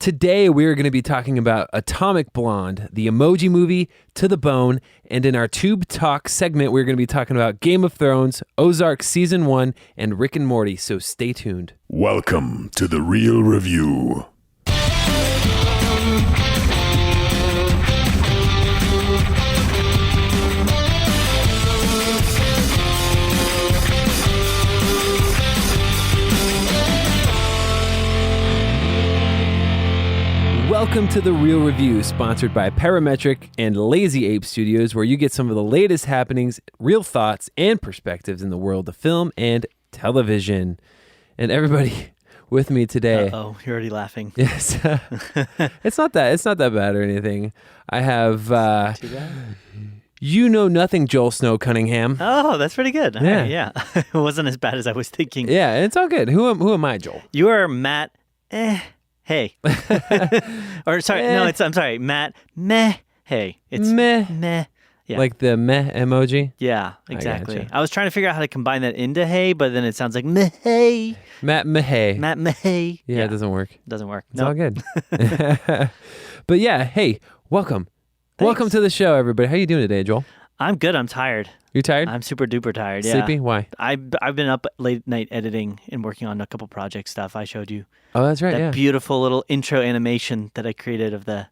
Today, we're going to be talking about Atomic Blonde, the Emoji movie, To the Bone, and in our Tube Talk segment, we're going to be talking about Game of Thrones, Ozark Season 1, and Rick and Morty, so stay tuned. Welcome to The Real Review. Welcome to The Real Review, sponsored by Parametric and Lazy Ape Studios, where you get some of the latest happenings, real thoughts, and perspectives in the world of film and television. And everybody with me today. Uh-oh, you're already laughing. Yes. It's not that bad or anything. I have Too bad. You Know Nothing, Joel Snow Cunningham. Oh, that's pretty good. All Yeah. right, yeah. It wasn't as bad as I was thinking. Yeah, it's all good. Who am I, Joel? You are Matt. Hey. Or sorry, no, I'm sorry, Matt. Meh. Hey. It's Meh. Meh. Yeah. Like the meh emoji? Yeah, exactly. gotcha. I was trying to figure out how to combine that into hey, but then it sounds like meh. Hey. Matt Mehey. Matt meh. Yeah, it doesn't work. Doesn't work. It's all good. But yeah, hey, welcome. Thanks. Welcome to the show, everybody. How you doing today, Joel? I'm good. I'm tired. You tired? I'm super duper tired. Yeah. Sleepy? Why? I've been up late night editing and working on a couple project stuff. I showed you Oh, that's right, that yeah. beautiful little intro animation that I created of the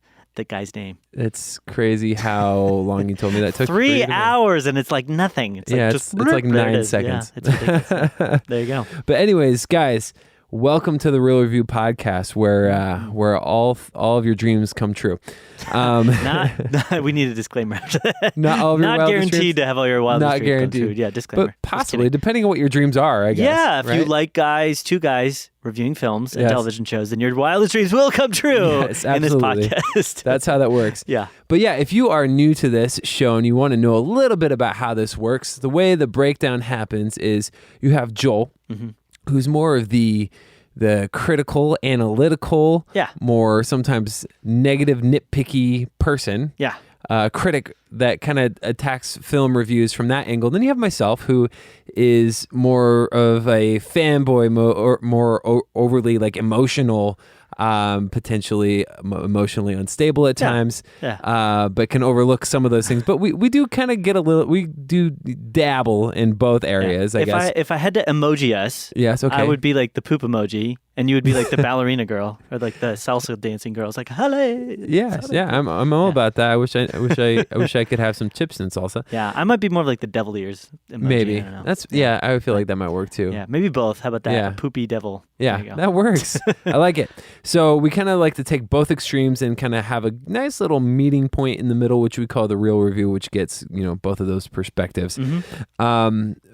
guy's name. It's crazy how long you told me that took. for you 3 to make. hours and it's like nothing. It's Yeah, like it's just like there it 9 is. seconds. Yeah, it's ridiculous. There you go. But anyways, guys, welcome to the Real Review podcast, where all of your dreams come true. We need a disclaimer after that. Not all of your Not wildest guaranteed dreams? to have all your wildest Not dreams guaranteed. come true. Yeah, disclaimer. But Just possibly, kidding. depending on what your dreams are, I guess. Yeah, if you right? like two guys reviewing films and Yes. television shows, then your wildest dreams will come true Yes, in this absolutely. podcast. That's how that works. Yeah. But yeah, if you are new to this show and you want to know a little bit about how this works, the way the breakdown happens is you have Joel, who's more of the critical, analytical, more sometimes negative, nitpicky person. Yeah. Critic that kind of attacks film reviews from that angle. Then you have myself, who is more of a fanboy, or more overly like emotional, potentially emotionally unstable at times, but can overlook some of those things. But we do kind of get we do dabble in both areas, I guess. If I had to emoji us, Yes, okay. I would be like the poop emoji, and you would be like the ballerina girl or like the salsa dancing girl. It's like, hello. Yes, yeah, I'm all about that. I wish I could have some chips and salsa. Yeah, I might be more of like the devil ears emoji. Maybe I don't know. that's I feel like that might work too. Yeah, maybe both. How about that? Yeah. A poopy devil. There Yeah, you go. that works. I like it. So we kind of like to take both extremes and kind of have a nice little meeting point in the middle, which we call the Real Review, which gets both of those perspectives.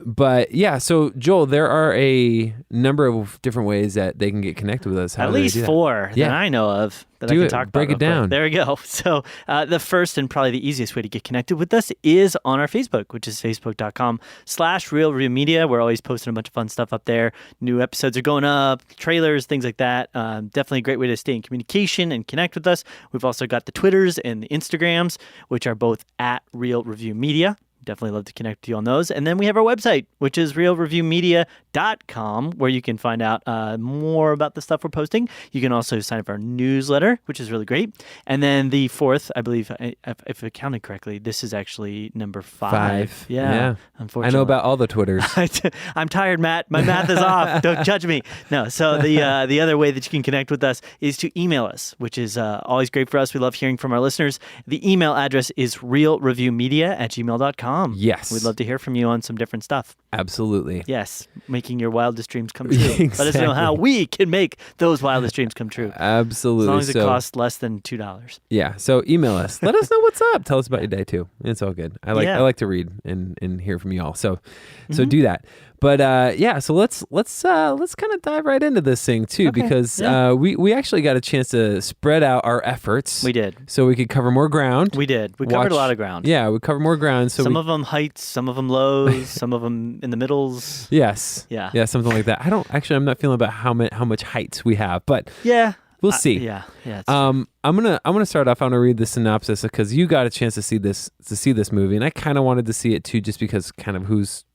But yeah, so Joel, there are a number of different ways that they can get connected with us. How At do they least do that? 4 Yeah. that I know of that Do I can it. talk about. Break it real quick. down. There we go. So the first and probably the easiest way to get connected with us is on our Facebook, which is facebook.com/Real Review Media. We're always posting a bunch of fun stuff up there. New episodes are going up, trailers, things like that. Definitely a great way to stay in communication and connect with us. We've also got the Twitters and the Instagrams, which are both at Real Review Media. Definitely love to connect with you on those. And then we have our website, which is realreviewmedia.com, where you can find out more about the stuff we're posting. You can also sign up for our newsletter, which is really great. And then the fourth, I believe, if I counted correctly, this is actually number 5. Yeah. Unfortunately. I know about all the Twitters. I'm tired, Matt. My math is off. Don't judge me. No. So the other way that you can connect with us is to email us, which is always great for us. We love hearing from our listeners. The email address is realreviewmedia@gmail.com. Yes. We'd love to hear from you on some different stuff. Absolutely. Yes. Making your wildest dreams come true. Exactly. Let us know how we can make those wildest dreams come true. Absolutely. As long as it costs less than $2. Yeah. So email us. Let us know what's up. Tell us about your day too. It's all good. I like to read and hear from you all. So do that. But so let's kind of dive right into this thing too, because we actually got a chance to spread out our efforts. We did. So we could cover more ground. We did. We covered a lot of ground. Yeah, we covered more ground. So some of them heights, some of them lows, some of them in the middles. Yes. Yeah. Yeah, something like that. I'm not feeling about how much heights we have, but yeah. We'll see. Yeah. I'm gonna start off. I'm gonna read the synopsis because you got a chance to see this movie, and I kind of wanted to see it too, just because kind of who's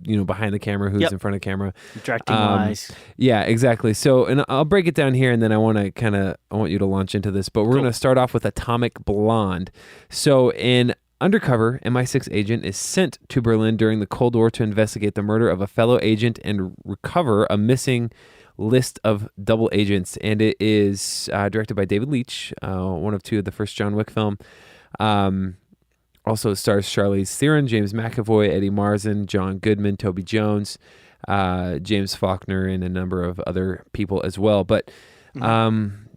behind the camera, who's in front of camera. Directing wise. Yeah, exactly. So, and I'll break it down here, and then I want you to launch into this, but we're going to start off with Atomic Blonde. So an undercover MI6 agent is sent to Berlin during the Cold War to investigate the murder of a fellow agent and recover a missing list of double agents. And it is directed by David Leitch, one of two of the first John Wick film. Also stars Charlize Theron, James McAvoy, Eddie Marsan, John Goodman, Toby Jones, James Faulkner, and a number of other people as well. But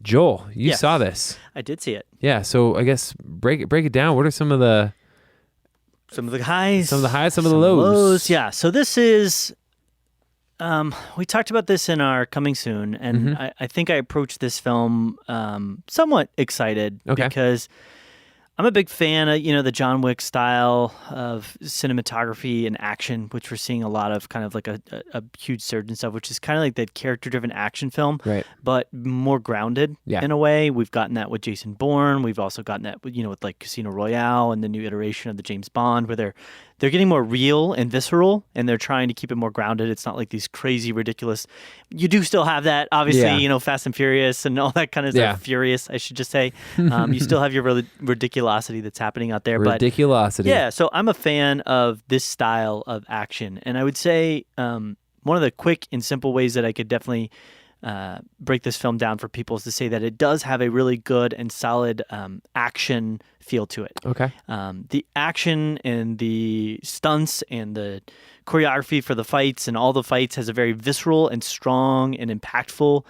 Joel, you saw this. I did see it. Yeah, so I guess break it down. What are some of the highs, some of the lows? Yeah, so this is we talked about this in our Coming Soon, and I think I approached this film somewhat excited because I'm a big fan of, the John Wick style of cinematography and action, which we're seeing a lot of, kind of like a huge surge and stuff, which is kind of like that character-driven action film, right? But more grounded in a way. We've gotten that with Jason Bourne. We've also gotten that, with like Casino Royale and the new iteration of the James Bond, where they're getting more real and visceral, and they're trying to keep it more grounded. It's not like these crazy, ridiculous. You do still have that, obviously, Fast and Furious and all that kind of stuff. Furious, I should just say. You still have your ridiculosity that's happening out there. Ridiculosity. But, yeah, so I'm a fan of this style of action. And I would say one of the quick and simple ways that I could definitely break this film down for people is to say that it does have a really good and solid action feel to it. Okay. The action and the stunts and the choreography for the fights and all the fights has a very visceral and strong and impactful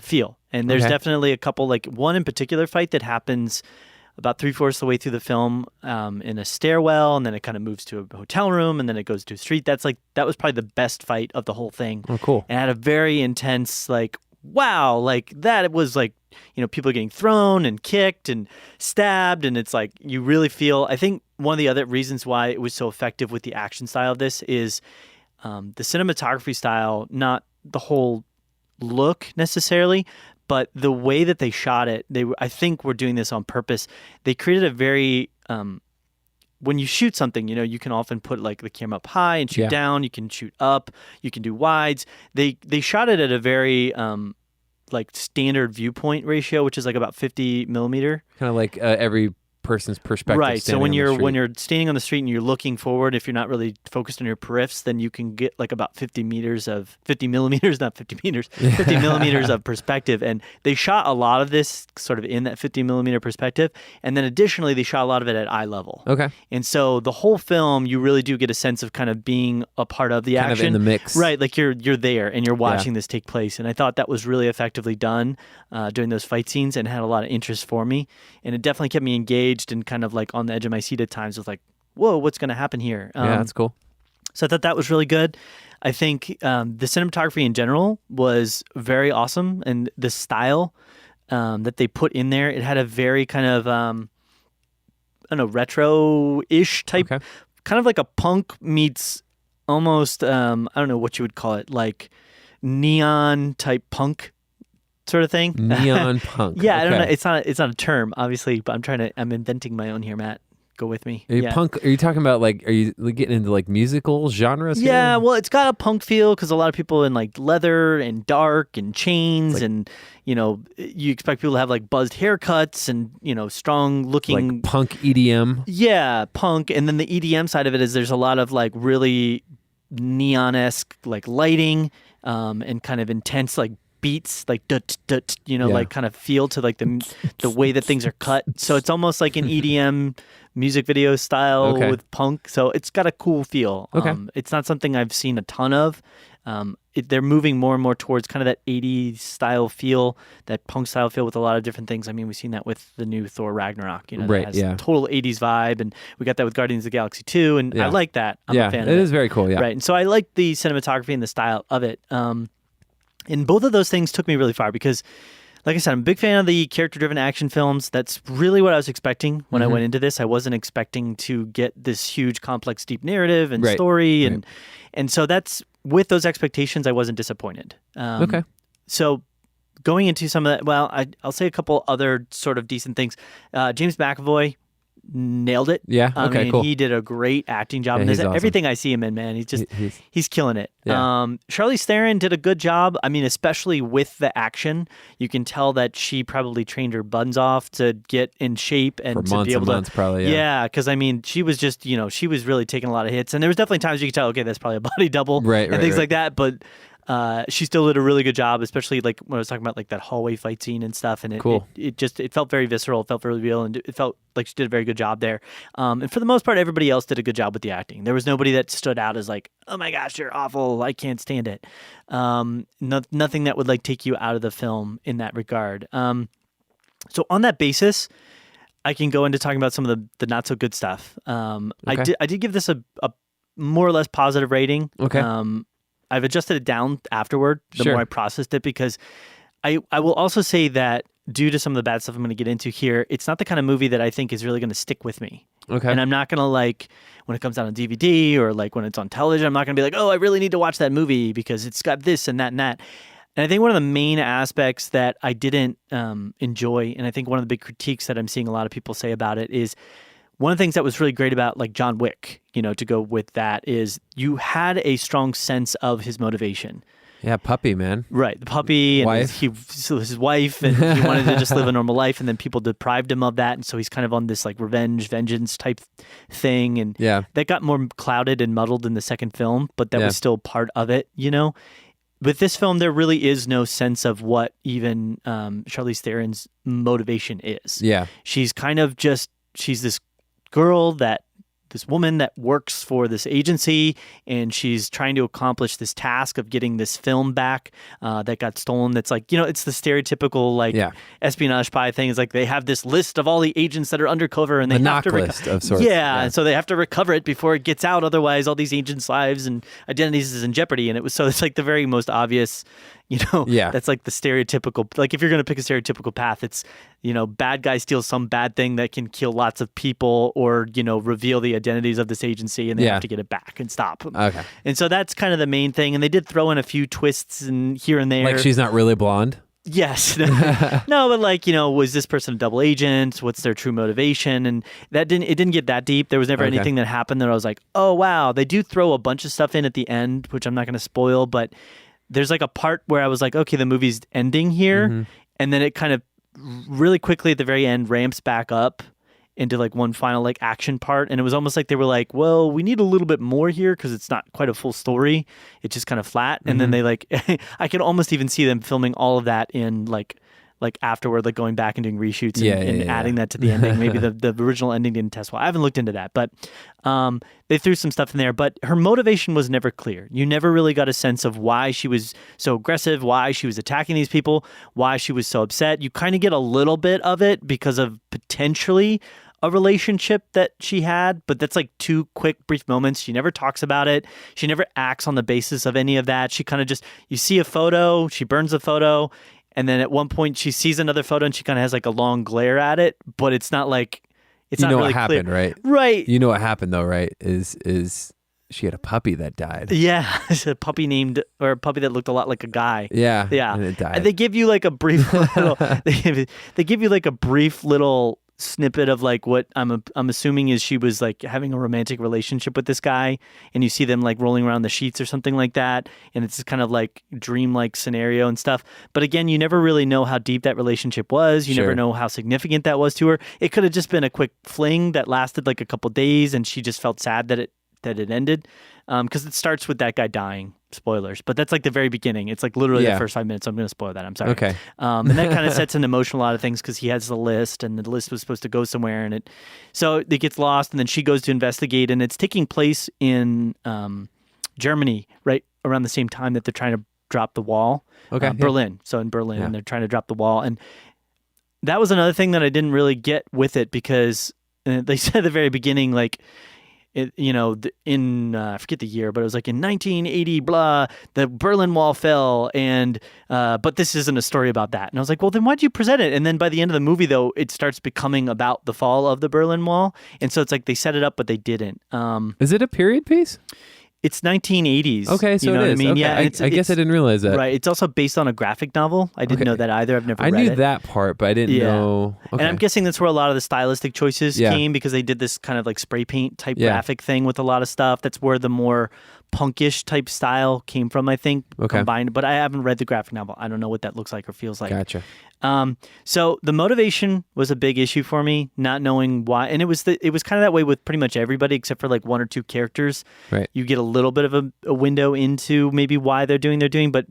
feel. And there's definitely a couple, like one in particular fight that happens about 3/4 of the way through the film in a stairwell, and then it kind of moves to a hotel room, and then it goes to a street. That was probably the best fight of the whole thing. Oh, cool. And had a very intense, wow, that it was people getting thrown and kicked and stabbed, and it's like you really feel. I think one of the other reasons why it was so effective with the action style of this is the cinematography style, not the whole look necessarily, but the way that they shot it. I think were doing this on purpose. They created a very when you shoot something, you can often put the camera up high and shoot down. You can shoot up. You can do wides. They shot it at a very standard viewpoint ratio, which is about 50 millimeter. Kind of like every person's perspective. Right. So when you're standing on the street and you're looking forward, if you're not really focused on your periffs, then you can get about 50 millimeters, not 50 meters, 50 millimeters of perspective. And they shot a lot of this sort of in that 50 millimeter perspective. And then additionally, they shot a lot of it at eye level. Okay. And so the whole film, you really do get a sense of kind of being a part of the action. Kind of in the mix. Right. Like you're there and you're watching this take place. And I thought that was really effectively done during those fight scenes and had a lot of interest for me. And it definitely kept me engaged and kind of on the edge of my seat at times with whoa, what's going to happen here? That's cool. So I thought that was really good. I think the cinematography in general was very awesome, and the style that they put in there, it had a very kind of retro-ish type, kind of like a punk meets almost I don't know what you would call it, like neon type punk sort of thing. Neon punk. Yeah, I don't know. It's not a term, obviously, but I'm inventing my own here, Matt. Go with me. Are you punk? Are you talking about are you getting into musical genres? Yeah, well, it's got a punk feel because a lot of people in leather and dark and chains and you expect people to have buzzed haircuts and strong looking punk EDM. Yeah, punk, and then the EDM side of it is there's a lot of really neon-esque lighting and kind of intense beats dut, dut, kind of feel to the way that things are cut. So it's almost like an EDM music video style with punk. So it's got a cool feel. It's not something I've seen a ton of. They're moving more and more towards kind of that 80s style feel, that punk style feel with a lot of different things. I mean, we've seen that with the new Thor Ragnarok, that has total 80s vibe, and we got that with Guardians of the Galaxy 2, and I like that. I'm a fan of it. It is very cool, Right, and so I like the cinematography and the style of it. And both of those things took me really far because, like I said, I'm a big fan of the character-driven action films. That's really what I was expecting when I went into this. I wasn't expecting to get this huge, complex, deep narrative and story. And so that's, with those expectations, I wasn't disappointed. So going into some of that, well, I'll say a couple other sort of decent things. James McAvoy, nailed it. Yeah. I Okay. mean, Cool. he did a great acting job Yeah, in this. he's awesome. Everything I see him in, man, he's killing it. Yeah. Charlize Theron did a good job. I mean, especially with the action, you can tell that she probably trained her buns off to get in shape and For to months be able and months, to. probably. Yeah. Because I mean, she was just she was really taking a lot of hits, and there was definitely times you could tell, okay, that's probably a body double, Right, and things like that, but. She still did a really good job, especially like when I was talking about like that hallway fight scene and stuff. And Cool. it felt very visceral, it felt very real, and it felt like she did a very good job there. And for the most part, everybody else did a good job with the acting. There was nobody that stood out as like, oh my gosh, you're awful, I can't stand it. Nothing that would like take you out of the film in that regard. So on that basis, I can go into talking about some of the not so good stuff. Okay. I did give this a more or less positive rating. Okay. I've adjusted it down afterward the Sure. more I processed it, because I will also say that due to some of the bad stuff I'm going to get into here, it's not the kind of movie that I think is really going to stick with me. Okay. And I'm not going to like, when it comes out on DVD or like when it's on television, I'm not going to be like, oh, I really need to watch that movie because it's got this and that and that. And I think one of the main aspects that I didn't enjoy, and I think one of the big critiques that I'm seeing a lot of people say about it, is one of the things that was really great about like John Wick, to go with that, is you had a strong sense of his motivation. Yeah, puppy, man. Right, the puppy and Wife. his wife, and he wanted to just live a normal life, and then people deprived him of that, and so he's kind of on this like vengeance type thing, and Yeah. that got more clouded and muddled in the second film, but that was still part of it, With this film, there really is no sense of what even Charlize Theron's motivation is. Yeah. She's kind of she's this this woman that works for this agency, and she's trying to accomplish this task of getting this film back that got stolen. That's like, it's the stereotypical like espionage spy thing. It's like they have this list of all the agents that are undercover, and they The have knock to list of sorts. Yeah, and so they have to recover it before it gets out. Otherwise, all these agents' lives and identities is in jeopardy. And it's like the very most obvious. That's like the stereotypical, like if you're going to pick a stereotypical path, it's, bad guy steals some bad thing that can kill lots of people or, reveal the identities of this agency, and they have to get it back and stop. Okay. And so that's kind of the main thing. And they did throw in a few twists and here and there. Like she's not really blonde? Yes. No, but like, was this person a double agent? What's their true motivation? And it didn't get that deep. There was never anything that happened that I was like, oh, wow. They do throw a bunch of stuff in at the end, which I'm not going to spoil, but there's like a part where I was like, okay, the movie's ending here. Mm-hmm. And then it kind of really quickly at the very end ramps back up into like one final like action part. And it was almost like they were like, well, we need a little bit more here because it's not quite a full story. It's just kind of flat. And then they like, I can almost even see them filming all of that in like afterward, like going back and doing reshoots and adding that to the ending. Maybe the original ending didn't test well. I haven't looked into that, but they threw some stuff in there. But her motivation was never clear. You never really got a sense of why she was so aggressive, why she was attacking these people, why she was so upset. You kind of get a little bit of it because of potentially a relationship that she had, but that's like two quick, brief moments. She never talks about it. She never acts on the basis of any of that. She kind of just, you see a photo, she burns the photo, and then at one point she sees another photo and she kind of has like a long glare at it, but it's not like, it's not really what happened, clear. right? Right. You know what happened though, right? Is she had a puppy that died. Yeah. It's a puppy that looked a lot like a guy. Yeah. Yeah. And it died. And they give you like a brief little, they give you like a brief little snippet of like what I'm assuming is she was like having a romantic relationship with this guy, and you see them like rolling around the sheets or something like that, and it's kind of like dreamlike scenario and stuff. But again, you never really know how deep that relationship was. You never know how significant that was to her. It could have just been a quick fling that lasted like a couple days, and she just felt sad that it ended, because it starts with that guy dying. Spoilers, but that's like the very beginning. It's like literally the first 5 minutes. So I'm going to spoil that. I'm sorry. Okay. And that kind of sets in emotion a lot of things because he has the list, and the list was supposed to go somewhere, and so it gets lost, and then she goes to investigate, and it's taking place in Germany, right around the same time that they're trying to drop the wall. Okay. Berlin. So in Berlin, and they're trying to drop the wall, and that was another thing that I didn't really get with it because they said at the very beginning, like, I forget the year, but it was like in 1980, blah, the Berlin Wall fell, and but this isn't a story about that. And I was like, well, then why'd you present it? And then by the end of the movie, though, it starts becoming about the fall of the Berlin Wall, and so it's like they set it up, but they didn't. Is it a period piece? It's 1980s. Okay, so you know it what is. I mean? Okay. Yeah, I guess I didn't realize that. Right. It's also based on a graphic novel. I didn't know that either. I've never read it. I knew that part, but I didn't know. Okay. And I'm guessing that's where a lot of the stylistic choices came, because they did this kind of like spray paint type graphic thing with a lot of stuff. That's where the more punkish type style came from, I think, combined. But I haven't read the graphic novel. I don't know what that looks like or feels like. Gotcha. So the motivation was a big issue for me, not knowing why. And it was kind of that way with pretty much everybody except for like one or two characters. Right. You get a little bit of a window into maybe why they're doing. But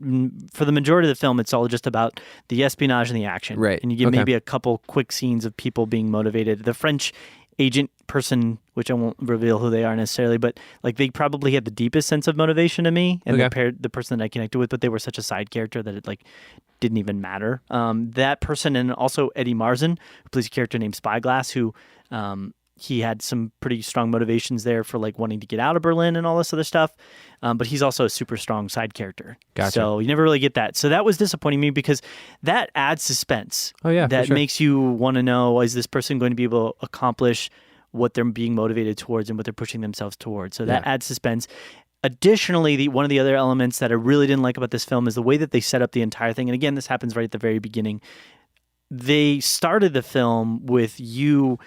for the majority of the film, it's all just about the espionage and the action. Right. And you get maybe a couple quick scenes of people being motivated. The French agent person, which I won't reveal who they are necessarily, but like they probably had the deepest sense of motivation to me, and the person that I connected with, but they were such a side character that it like didn't even matter. That person, and also Eddie Marsan, who plays a character named Spyglass, who he had some pretty strong motivations there for like wanting to get out of Berlin and all this other stuff. But he's also a super strong side character. Gotcha. So you never really get that. So that was disappointing me because that adds suspense. Oh yeah, that makes you want to know, is this person going to be able to accomplish what they're being motivated towards and what they're pushing themselves towards. So that adds suspense. Additionally, one of the other elements that I really didn't like about this film is the way that they set up the entire thing. And again, this happens right at the very beginning. They started the film with you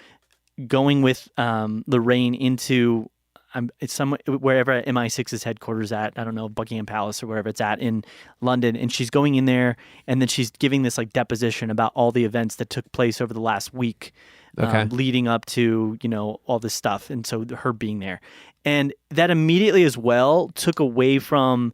going with Lorraine into it's wherever MI6's headquarters at. I don't know, Buckingham Palace or wherever it's at in London. And she's going in there, and then she's giving this like deposition about all the events that took place over the last week. Leading up to, all this stuff. And so her being there. And that immediately as well took away from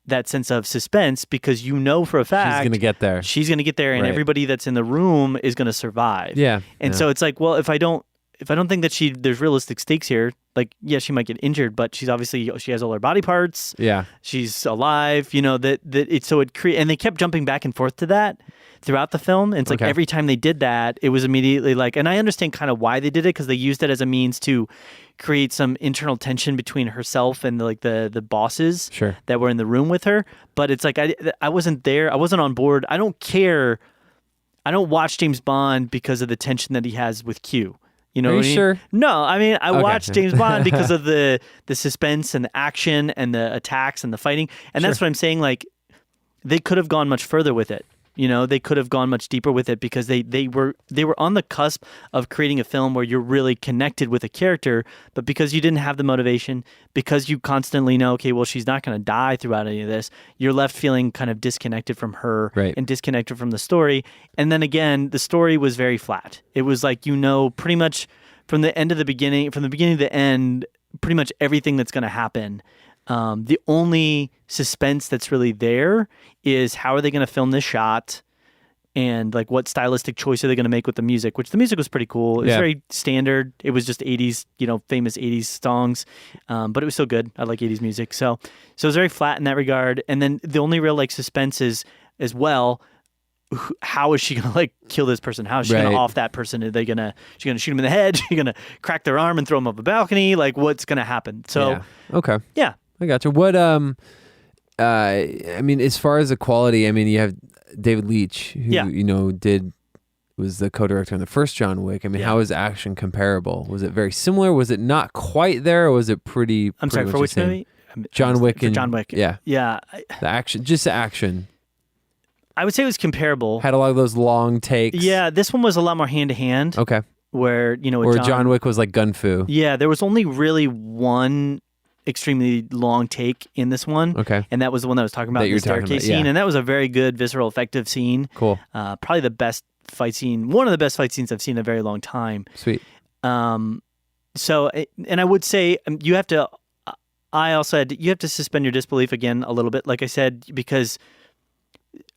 that sense of suspense, because for a fact she's going to get there. She's going to get there, and everybody that's in the room is going to survive. Yeah. And so it's like, well, if I don't think that there's realistic stakes here, like, yeah, she might get injured, but she has all her body parts. Yeah. She's alive, and they kept jumping back and forth to that throughout the film. And it's like every time they did that, it was immediately like, and I understand kind of why they did it, because they used it as a means to create some internal tension between herself and the bosses that were in the room with her. But it's like, I wasn't there. I wasn't on board. I don't care. I don't watch James Bond because of the tension that he has with Q. You know Are what you I mean? sure? No, I mean, I watched James Bond because of the suspense and the action and the attacks and the fighting. And that's what I'm saying. Like, they could have gone much further with it. They could have gone much deeper with it, because they were on the cusp of creating a film where you're really connected with a character, but because you didn't have the motivation, because you constantly know, okay, well, she's not going to die throughout any of this, you're left feeling kind of disconnected from her and disconnected from the story. And then again, the story was very flat. It was like, pretty much from the beginning to the end, pretty much everything that's going to happen. The only suspense that's really there is, how are they going to film this shot, and like what stylistic choice are they going to make with the music, which the music was pretty cool. It was very standard. It was just 80s, famous 80s songs. But it was so good. I like 80s music. So it was very flat in that regard. And then the only real like suspense is as well, how is she going to like kill this person? How is she going to off that person? Are they going to shoot him in the head? She's going to crack their arm and throw him up a balcony? Like, what's going to happen? So okay. Yeah. I gotcha. What I mean, as far as the quality, I mean, you have David Leitch, who was the co-director on the first John Wick. I mean, how is action comparable? Was it very similar? Was it not quite there, or was it pretty? I'm sorry, for which movie? John Wick. John Wick. Yeah. Yeah. The action. I would say it was comparable. Had a lot of those long takes. Yeah, this one was a lot more hand to hand. Okay. Where John Wick was like gun fu. Yeah, there was only really one extremely long take in this one. Okay. And that was the one that I was talking about, the staircase scene. And that was a very good, visceral, effective scene. Cool. Probably the best fight scene, one of the best fight scenes I've seen in a very long time. Sweet. So, and I would say you have to suspend your disbelief again a little bit, like I said, because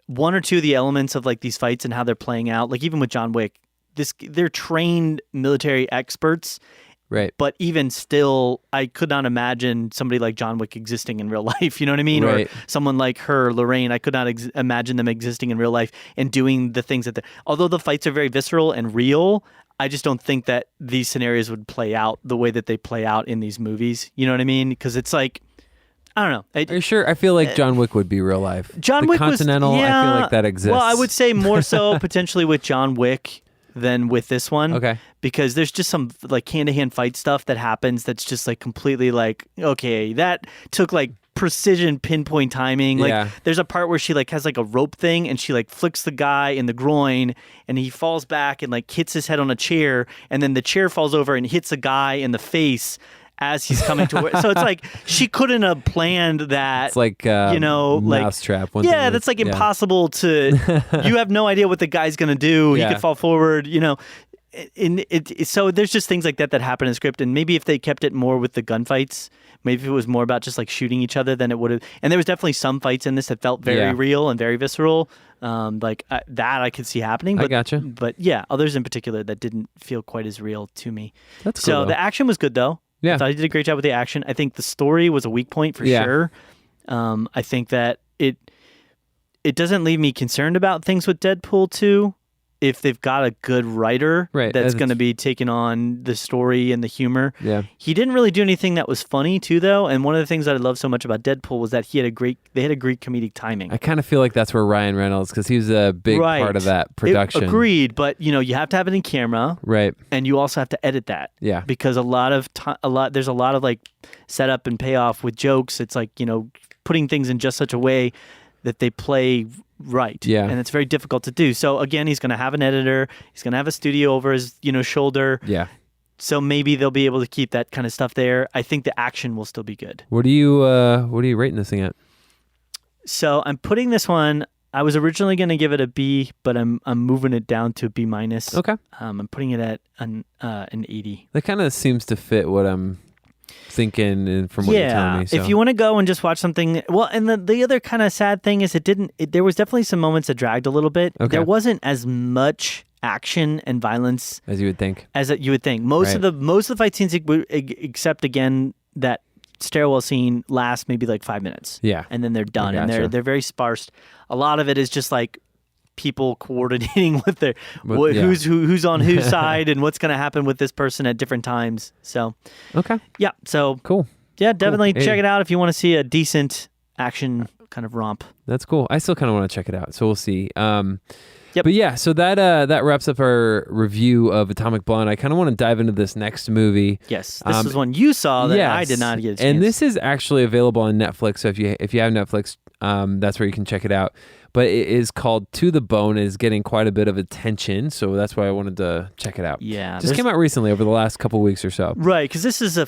one or two of the elements of like these fights and how they're playing out, like even with John Wick, they're trained military experts. Right. But even still, I could not imagine somebody like John Wick existing in real life. You know what I mean? Right. Or someone like her, Lorraine. I could not imagine them existing in real life and doing the things that although the fights are very visceral and real, I just don't think that these scenarios would play out the way that they play out in these movies. You know what I mean? Because it's like, I don't know. Are you sure? I feel like John Wick would be real life. John Wick Continental, was, I feel like that exists. Well, I would say more so potentially with John Wick than with this one. Okay. Because there's just some like hand-to-hand fight stuff that happens that's just like completely like, okay, that took like precision pinpoint timing. Like there's a part where she like has like a rope thing and she like flicks the guy in the groin and he falls back and like hits his head on a chair, and then the chair falls over and hits a guy in the face as he's coming to so it's like she couldn't have planned that. It's like mousetrap. Yeah, that's like impossible to. You have no idea what the guy's gonna do. He could fall forward. So there's just things like that happen in the script, and maybe if they kept it more with the gunfights, maybe if it was more about just like shooting each other, then it would have. And there was definitely some fights in this that felt very real and very visceral. That I could see happening. But, I gotcha. But yeah, others in particular that didn't feel quite as real to me. That's cool. So though. The action was good though. Yeah. I thought he did a great job with the action. I think the story was a weak point for sure. I think that it doesn't leave me concerned about things with Deadpool 2 if they've got a good writer that's going to be taking on the story and the humor. Yeah. He didn't really do anything that was funny too, though. And one of the things that I love so much about Deadpool was that they had a great comedic timing. I kind of feel like that's where Ryan Reynolds, because he was a big part of that production. Agreed, but you have to have it in camera, right? And you also have to edit that, because there's a lot of like setup and payoff with jokes. It's like putting things in just such a way that they play right. Yeah. And it's very difficult to do. So again, he's going to have an editor. He's going to have a studio over his, shoulder. Yeah. So maybe they'll be able to keep that kind of stuff there. I think the action will still be good. What are you rating this thing at? So I'm putting this one, I was originally going to give it a B, but I'm moving it down to a B minus. Okay. I'm putting it at an 80. That kind of seems to fit what I'm thinking and from what you're telling me. So. If you want to go and just watch something, well, and the other kind of sad thing is there was definitely some moments that dragged a little bit. Okay. There wasn't as much action and violence as you would think. Most of the fight scenes, except again that stairwell scene, last maybe like 5 minutes. Yeah, and then they're done, and they're very sparse. A lot of it is just like people coordinating with their who's on whose side and what's going to happen with this person at different times. So so cool. Yeah, definitely check it out if you want to see a decent action kind of romp. That's cool. I still kind of want to check it out, so we'll see. But yeah, so that wraps up our review of Atomic Blonde. I kind of want to dive into this next movie. Yes, this is one you saw that I did not get a chance. And this is actually available on Netflix. So if you have Netflix, that's where you can check it out. But it is called To the Bone. It is getting quite a bit of attention, so that's why I wanted to check it out. Yeah, just came out recently over the last couple weeks or so. Right, because this is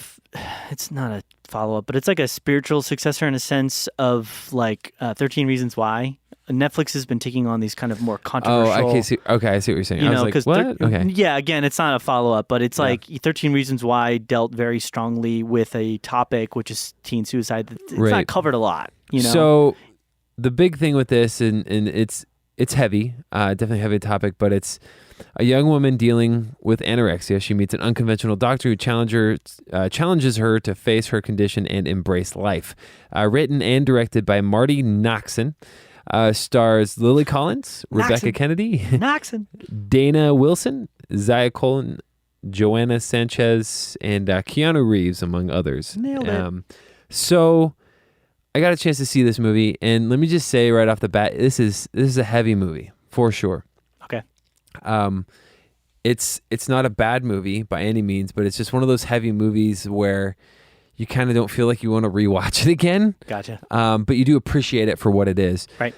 it's not a follow-up, but it's like a spiritual successor in a sense of like 13 Reasons Why. Netflix has been taking on these kind of more controversial. Oh, I see what you're saying. I was like, what? Okay. Yeah, again, it's not a follow-up, but it's like 13 Reasons Why dealt very strongly with a topic, which is teen suicide. It's not covered a lot, So the big thing with this, and it's heavy, definitely heavy topic, but it's a young woman dealing with anorexia. She meets an unconventional doctor who challenges her to face her condition and embrace life. Written and directed by Marty Noxon. Stars Lily Collins, Rebecca Kennedy, Dana Wilson, Zaya Colin, Joanna Sanchez, and Keanu Reeves, among others. Nailed it. So I got a chance to see this movie, and let me just say right off the bat, this is a heavy movie for sure. Okay. It's not a bad movie by any means, but it's just one of those heavy movies where you kind of don't feel like you want to rewatch it again. Gotcha. But you do appreciate it for what it is. Right.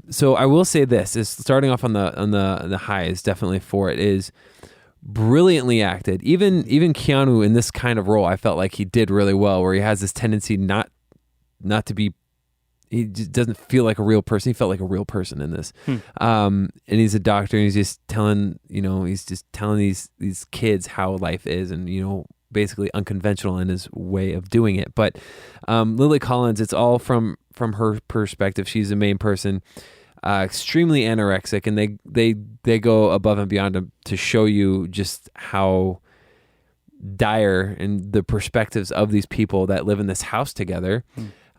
So I will say this is starting off on the highs, definitely for it is brilliantly acted. Even Keanu in this kind of role, I felt like he did really well, where he has this tendency not to be, he just doesn't feel like a real person. He felt like a real person in this. And he's a doctor, and he's just telling these kids how life is, and basically unconventional in his way of doing it. But Lily Collins, it's all from her perspective. She's the main person, extremely anorexic, and they go above and beyond to show you just how dire and the perspectives of these people that live in this house together,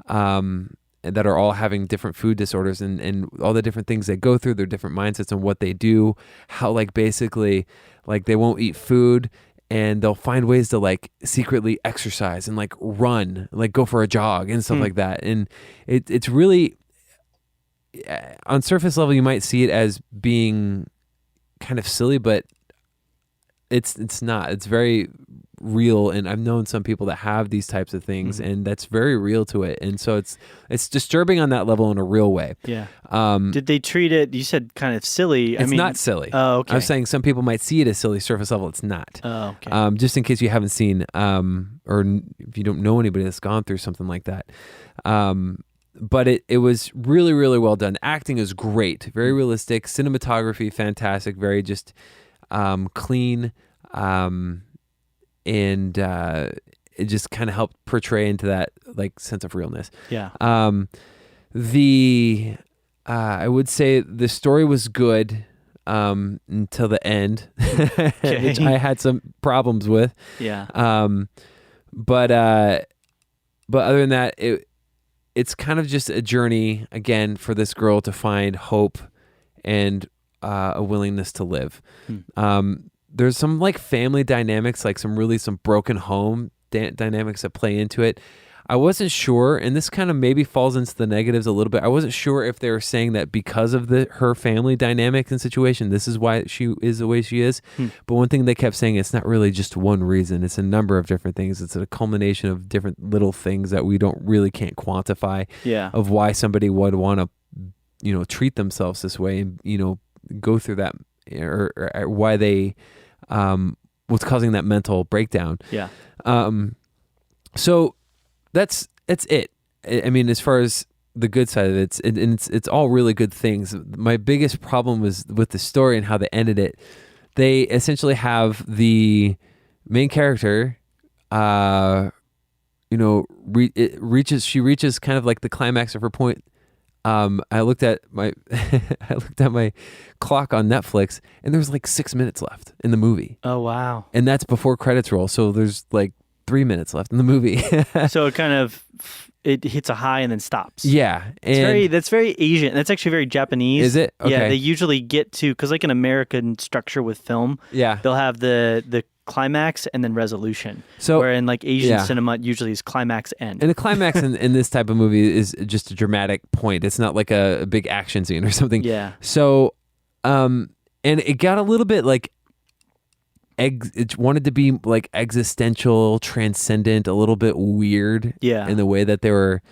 that are all having different food disorders and all the different things they go through, their different mindsets and what they do, how basically they won't eat food, and they'll find ways to secretly exercise and run, go for a jog and stuff like that. And it's really, on surface level, you might see it as being kind of silly, but It's not. It's very real, and I've known some people that have these types of things, and that's very real to it. And so it's disturbing on that level in a real way. Yeah. Did they treat it? You said kind of silly. It's not silly. Oh, okay. I was saying some people might see it as silly surface level. It's not. Oh, okay. Just in case you haven't seen, or if you don't know anybody that's gone through something like that. But it was really, really well done. The acting is great, very realistic. Cinematography, fantastic. Very just clean. And it just kind of helped portray into that like sense of realness. Yeah. I would say the story was good until the end, which I had some problems with. Yeah. But other than that, it's kind of just a journey again for this girl to find hope and a willingness to live. There's some like family dynamics, like some broken home dynamics that play into it. I wasn't sure, and this kind of maybe falls into the negatives a little bit. I wasn't sure if they were saying that because of her family dynamics and situation, this is why she is the way she is. But one thing they kept saying, it's not really just one reason. It's a number of different things. It's a culmination of different little things that we can't quantify. Yeah. Of why somebody would want to, treat themselves this way and go through that, or why they. What's causing that mental breakdown. Yeah. So that's it. I mean, as far as the good side of it, it's all really good things. My biggest problem was with the story and how they ended it. They essentially have the main character, she reaches kind of like the climax of her point. I looked at my clock on Netflix, and there was like 6 minutes left in the movie. Oh wow! And that's before credits roll, so there's like 3 minutes left in the movie. So it hits a high and then stops. Yeah, that's very Asian. That's actually very Japanese. Is it? Okay. Yeah, they usually get to, because like an American structure with film, they'll have the climax and then resolution. So where in like Asian cinema usually is climax end. And the climax in this type of movie is just a dramatic point. It's not like a big action scene or something. Yeah. So and it got a little bit like it wanted to be like existential, transcendent, a little bit weird in the way that they were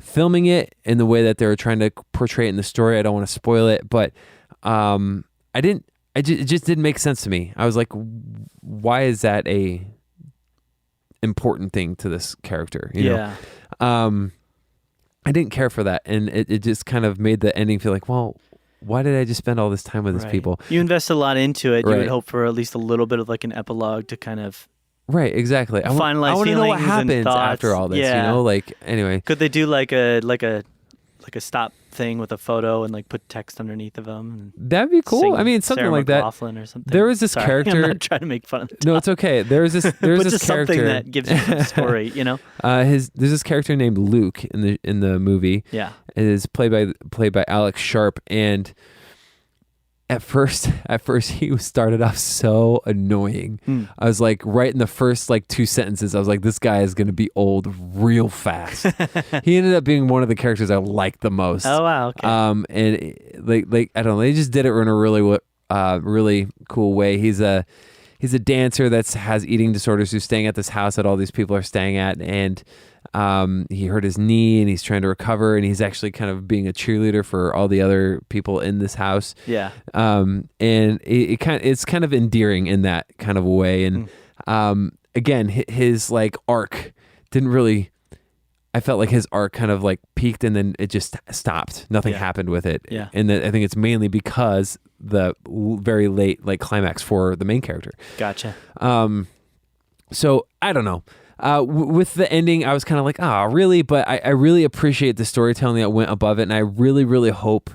filming it, in the way that they were trying to portray it in the story. I don't want to spoil it, but it just didn't make sense to me. I was like, why is that a important thing to this character? You know? I didn't care for that. And it just kind of made the ending feel like, well, why did I just spend all this time with these people? You invest a lot into it. You would hope for at least a little bit of like an epilogue to kind of... Right, exactly. Finalize I want to know what happens thoughts. after all this, like, anyway. Could they do like a stop thing with a photo and like put text underneath of them? That'd be cool. I mean, something Sarah like that. Or something. There was this character. I'm not trying to make fun of the No, it's okay. There's this just character. Something that gives you some story, There's this character named Luke in the movie. Yeah. It is played by Alex Sharp, and at first he started off so annoying. I was like, right in the first like 2 sentences, I was like, this guy is going to be old real fast. He ended up being one of the characters I liked the most. Oh wow, okay. And like I don't know, they just did it in a really cool way. He's a dancer that has eating disorders who's staying at this house that all these people are staying at, and he hurt his knee and he's trying to recover, and he's actually kind of being a cheerleader for all the other people in this house. Yeah. And it's kind of endearing in that kind of a way. And again, his like arc didn't really. I felt like his arc kind of like peaked and then it just stopped. Nothing happened with it. Yeah. And I think it's mainly because the very late like climax for the main character. Gotcha. So I don't know. With the ending, I was kind of like, really? But I really appreciate the storytelling that went above it. And I really, really hope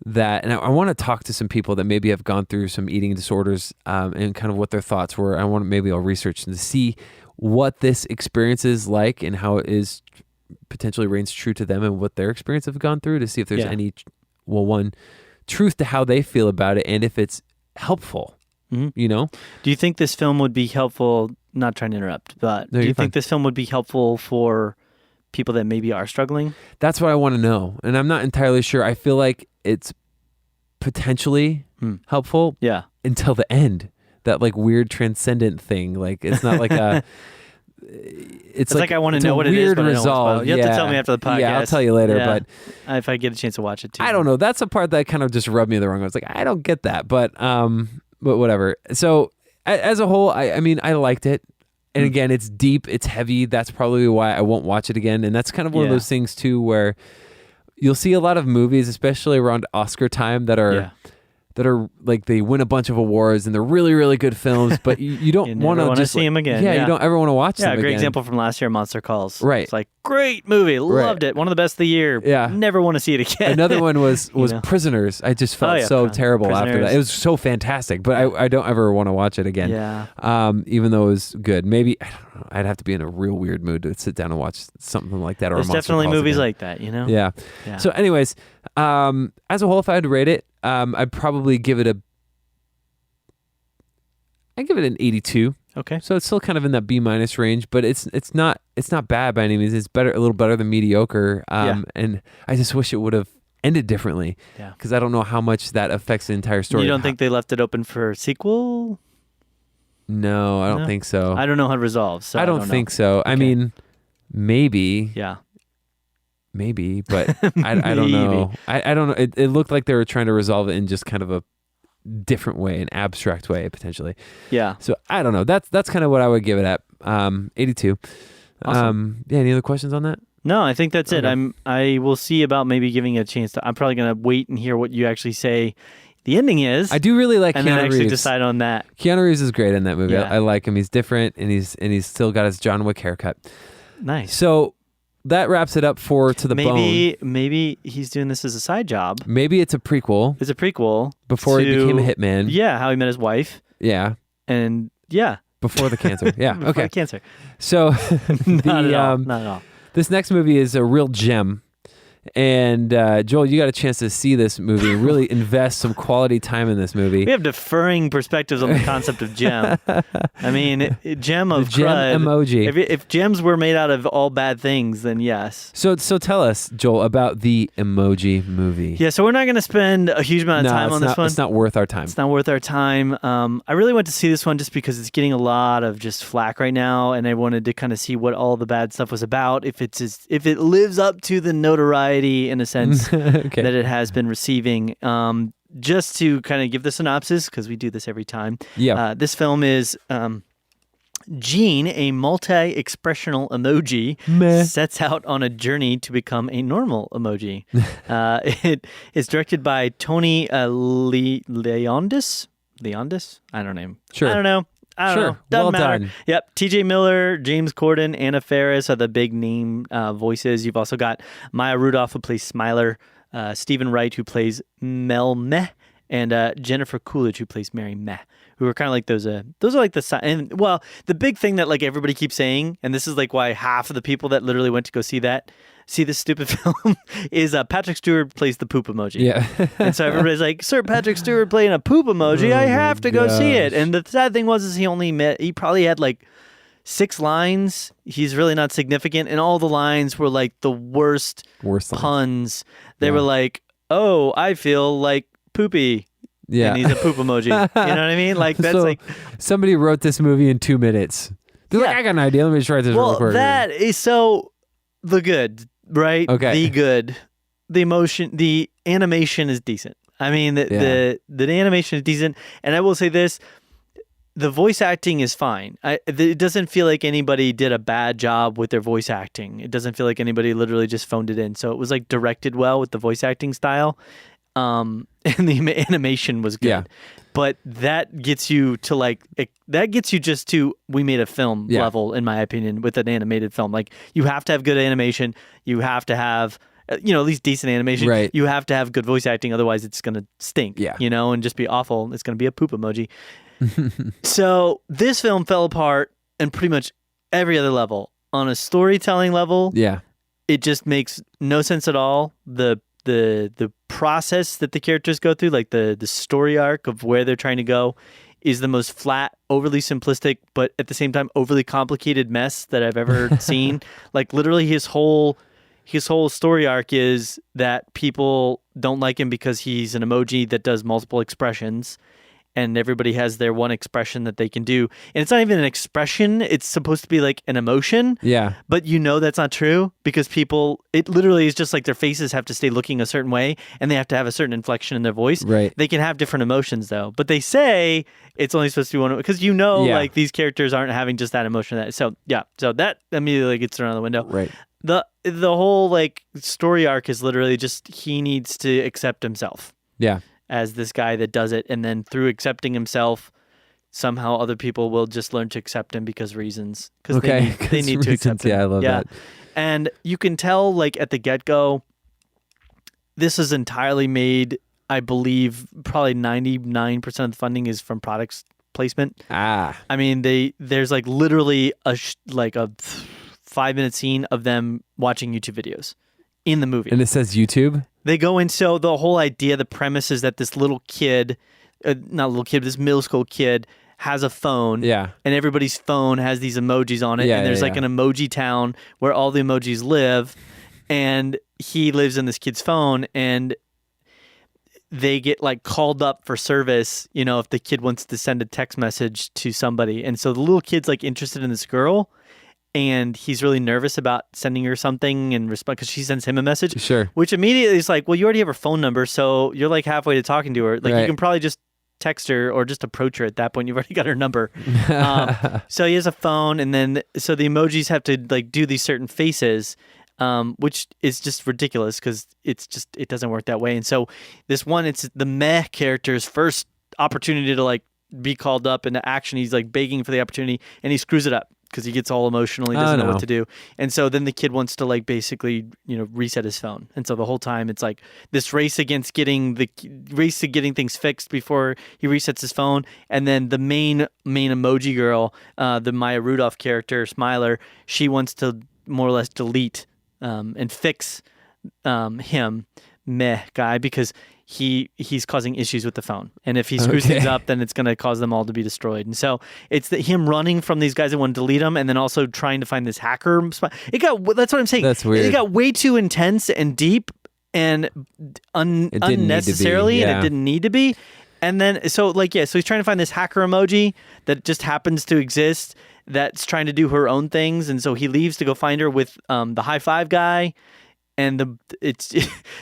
that, and I want to talk to some people that maybe have gone through some eating disorders and kind of what their thoughts were. Maybe I'll research to see what this experience is like and how it is potentially reigns true to them and what their experience have gone through, to see if there's any, one, truth to how they feel about it and if it's helpful, Do you think this film would be helpful, not trying to interrupt, but do you think this film would be helpful for people that maybe are struggling? That's what I want to know. And I'm not entirely sure. I feel like it's potentially helpful until the end. that like weird transcendent thing. Like it's not like a. It's like I want to know what it is, but I don't want to. You have to tell me after the podcast. Yeah, I'll tell you later. Yeah. But if I get a chance to watch it too, I don't know. That's a part that kind of just rubbed me the wrong way. I was like, I don't get that, but whatever. So as a whole, I mean, I liked it. And again, it's deep, it's heavy. That's probably why I won't watch it again. And that's kind of one of those things too, where you'll see a lot of movies, especially around Oscar time, that are like they win a bunch of awards and they're really, really good films, but you don't want to see them again. Yeah, you don't ever want to watch them again. Yeah, a great again. example from last year, Monster Calls. Right. It's like, great movie, loved it, one of the best of the year. Yeah. Never want to see it again. Another one was Prisoners. I just felt so terrible after that. It was so fantastic, but I don't ever want to watch it again. Yeah. Even though it was good. Maybe, I don't know, I'd have to be in a real weird mood to sit down and watch something like that. Or There's definitely movies like that, Yeah. So anyways, as a whole, if I had to rate it, I'd probably give it an 82. Okay. So it's still kind of in that B- range, but it's not bad by any means. It's a little better than mediocre. And I just wish it would have ended differently. Yeah. Because I don't know how much that affects the entire story. You don't think they left it open for a sequel? No, I don't think so. I don't know how it resolves. So I don't think so. Okay. I mean, maybe. Yeah. Maybe, but I don't know. I don't know. It looked like they were trying to resolve it in just kind of a different way, an abstract way, potentially. Yeah. So I don't know. That's kind of what I would give it at. 82. Awesome. Any other questions on that? No, I think that's it. I will see about maybe giving it a chance. I'm probably going to wait and hear what you actually say the ending is. I do really like Keanu Reeves. And then actually decide on that. Keanu Reeves is great in that movie. Yeah. I like him. He's different, and he's still got his John Wick haircut. Nice. So that wraps it up for To the Bone. Maybe he's doing this as a side job. Maybe it's a prequel. It's a prequel. Before he became a hitman. Yeah, how he met his wife. Yeah. And yeah. Before the cancer. Yeah. Before okay. the cancer. So Not at all. This next movie is a real gem. And Joel, you got a chance to see this movie and really invest some quality time in this movie. We have differing perspectives on the concept of gem. I mean, gem of the gem crud. emoji. If gems were made out of all bad things, then yes. So tell us, Joel, about the Emoji movie. Yeah, so we're not going to spend a huge amount of time on this one. It's not worth our time. It's not worth our time. I really went to see this one just because it's getting a lot of just flack right now, and I wanted to kind of see what all the bad stuff was about. If it lives up to the notoriety in a sense okay. that it has been receiving. Just to kind of give the synopsis, because we do this every time. Yeah. This film is Gene, a multi-expressional emoji, sets out on a journey to become a normal emoji. It is directed by Tony Leondis. Leondis? I don't know. Sure. I don't know. Doesn't well matter. Done. Yep. TJ Miller, James Corden, Anna Faris are the big name voices. You've also got Maya Rudolph, who plays Smiler, Stephen Wright, who plays Mel Meh, and Jennifer Coolidge, who plays Mary Meh, who are kind of like those are like and well, the big thing that like everybody keeps saying, and this is like why half of the people that literally went to go see this stupid film is Patrick Stewart plays the poop emoji. Yeah. And so everybody's like, Sir Patrick Stewart playing a poop emoji, I have to go see it. And the sad thing was he probably had like 6 lines. He's really not significant. And all the lines were like the worst puns. They were like, oh, I feel like poopy. Yeah. And he's a poop emoji. You know what I mean? Like that's like somebody wrote this movie in 2 minutes. They're like, I got an idea. Let me just write this real quick. Well, that is so the good. Right? Okay. The good. The emotion, the animation is decent. I mean, the animation is decent. And I will say this, the voice acting is fine. It doesn't feel like anybody did a bad job with their voice acting. It doesn't feel like anybody literally just phoned it in. So it was like directed well with the voice acting style. And the animation was good. Yeah. But that gets you just to we made a film level, in my opinion, with an animated film. Like you have to have good animation. You have to have, at least decent animation. Right. You have to have good voice acting. Otherwise it's going to stink, and just be awful. It's going to be a poop emoji. So this film fell apart in pretty much every other level. On a storytelling level, it just makes no sense at all. The process that the characters go through, like the story arc of where they're trying to go, is the most flat, overly simplistic, but at the same time overly complicated mess that I've ever seen. Like literally his whole story arc is that people don't like him because he's an emoji that does multiple expressions. and everybody has their one expression that they can do. And it's not even an expression. It's supposed to be like an emotion. Yeah. But that's not true because it literally is just like their faces have to stay looking a certain way and they have to have a certain inflection in their voice. Right. They can have different emotions though. But they say it's only supposed to be one because like these characters aren't having just that emotion. So that immediately gets thrown out the window. Right. The whole like story arc is literally just he needs to accept himself. Yeah. As this guy that does it, and then through accepting himself, somehow other people will just learn to accept him because reasons. Because they need to accept him. Yeah, I love that. And you can tell, like at the get-go, this is entirely made. I believe probably 99% of the funding is from product placement. I mean, there's like literally a 5-minute scene of them watching YouTube videos in the movie, and it says YouTube. They go in, so the whole idea, the premise is that this little kid, this middle school kid has a phone. Yeah. And everybody's phone has these emojis on it. And there's like an emoji town where all the emojis live. And he lives in this kid's phone and they get like called up for service, if the kid wants to send a text message to somebody. And so the little kid's like interested in this girl. And he's really nervous about sending her something and respond because she sends him a message. Sure. Which immediately is like, well, you already have her phone number, so you're like halfway to talking to her. Like you can probably just text her or just approach her at that point. You've already got her number. So he has a phone, and then so the emojis have to like do these certain faces, which is just ridiculous because it doesn't work that way. And so this one, it's the meh character's first opportunity to like be called up into action. He's like begging for the opportunity, and he screws it up. Because he gets all emotional, he doesn't know what to do, and so then the kid wants to like basically reset his phone, and so the whole time it's like this race to getting things fixed before he resets his phone, and then the main emoji girl, the Maya Rudolph character, Smiler, she wants to more or less delete and fix him meh guy because he's causing issues with the phone. And if he screws things up, then it's going to cause them all to be destroyed. And so it's him running from these guys that want to delete them and then also trying to find this hacker spot. That's what I'm saying. That's weird. It got way too intense and deep and unnecessarily, and it didn't need to be. And then, so he's trying to find this hacker emoji that just happens to exist that's trying to do her own things. And so he leaves to go find her with the high five guy. And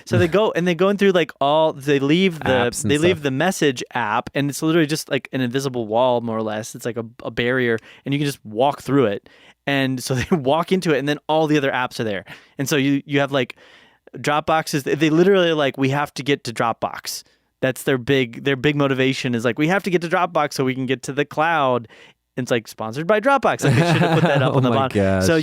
so they go through like they leave the message app, and it's literally just like an invisible wall, more or less. It's like a barrier, and you can just walk through it. And so they walk into it, and then all the other apps are there. And so you have like Dropbox they literally are like, we have to get to Dropbox. That's their big motivation is like, we have to get to Dropbox so we can get to the cloud. And it's like sponsored by Dropbox. Like they should have put that up on the bottom. Gosh. So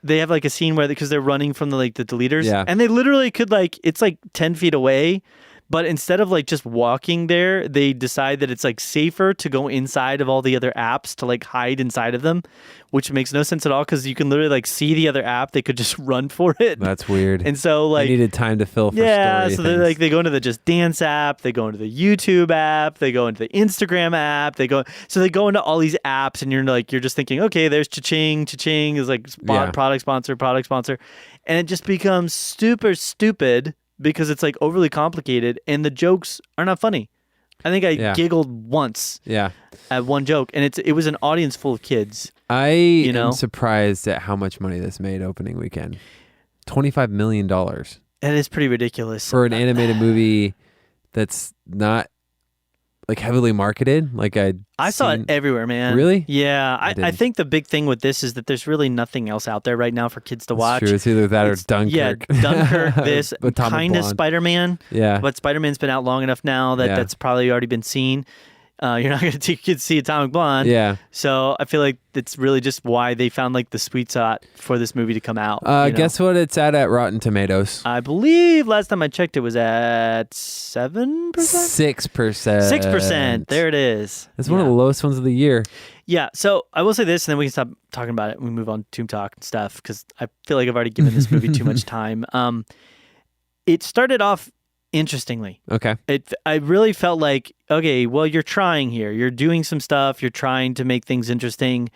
they have like a scene where because they're running from the deleters, and they literally could it's like 10 feet away, but instead of like just walking there, they decide that it's like safer to go inside of all the other apps to like hide inside of them, which makes no sense at all because you can literally like see the other app. They could just run for it. That's weird. And so like they needed time to fill for story. So they go into the Just Dance app, they go into the YouTube app, they go into the Instagram app, they go into all these apps, and you're just thinking, okay, there's cha-ching is like product sponsor, and it just becomes super stupid because it's like overly complicated and the jokes are not funny. I think I giggled once at one joke, and it was an audience full of kids. I am surprised at how much money this made opening weekend. $25 million. That is pretty ridiculous. For an animated movie that's not like heavily marketed. Like I saw it everywhere, man. Really? Yeah. I think the big thing with this is that there's really nothing else out there right now for kids to watch. True. It's either that or Dunkirk. Yeah, Dunkirk, this, kind of Spider-Man. Yeah. But Spider-Man's been out long enough now that that's probably already been seen. You're not going to take kids to see Atomic Blonde. Yeah. So I feel like it's really just why they found like the sweet spot for this movie to come out. Guess what it's at Rotten Tomatoes? I believe last time I checked it was at 7%? 6%. 6%. There it is. It's one of the lowest ones of the year. Yeah. So I will say this, and then we can stop talking about it and we move on to Tomb Talk and stuff because I feel like I've already given this movie too much time. It started off interestingly. Okay. I really felt like, okay, well, you're trying here. You're doing some stuff. You're trying to make things interesting.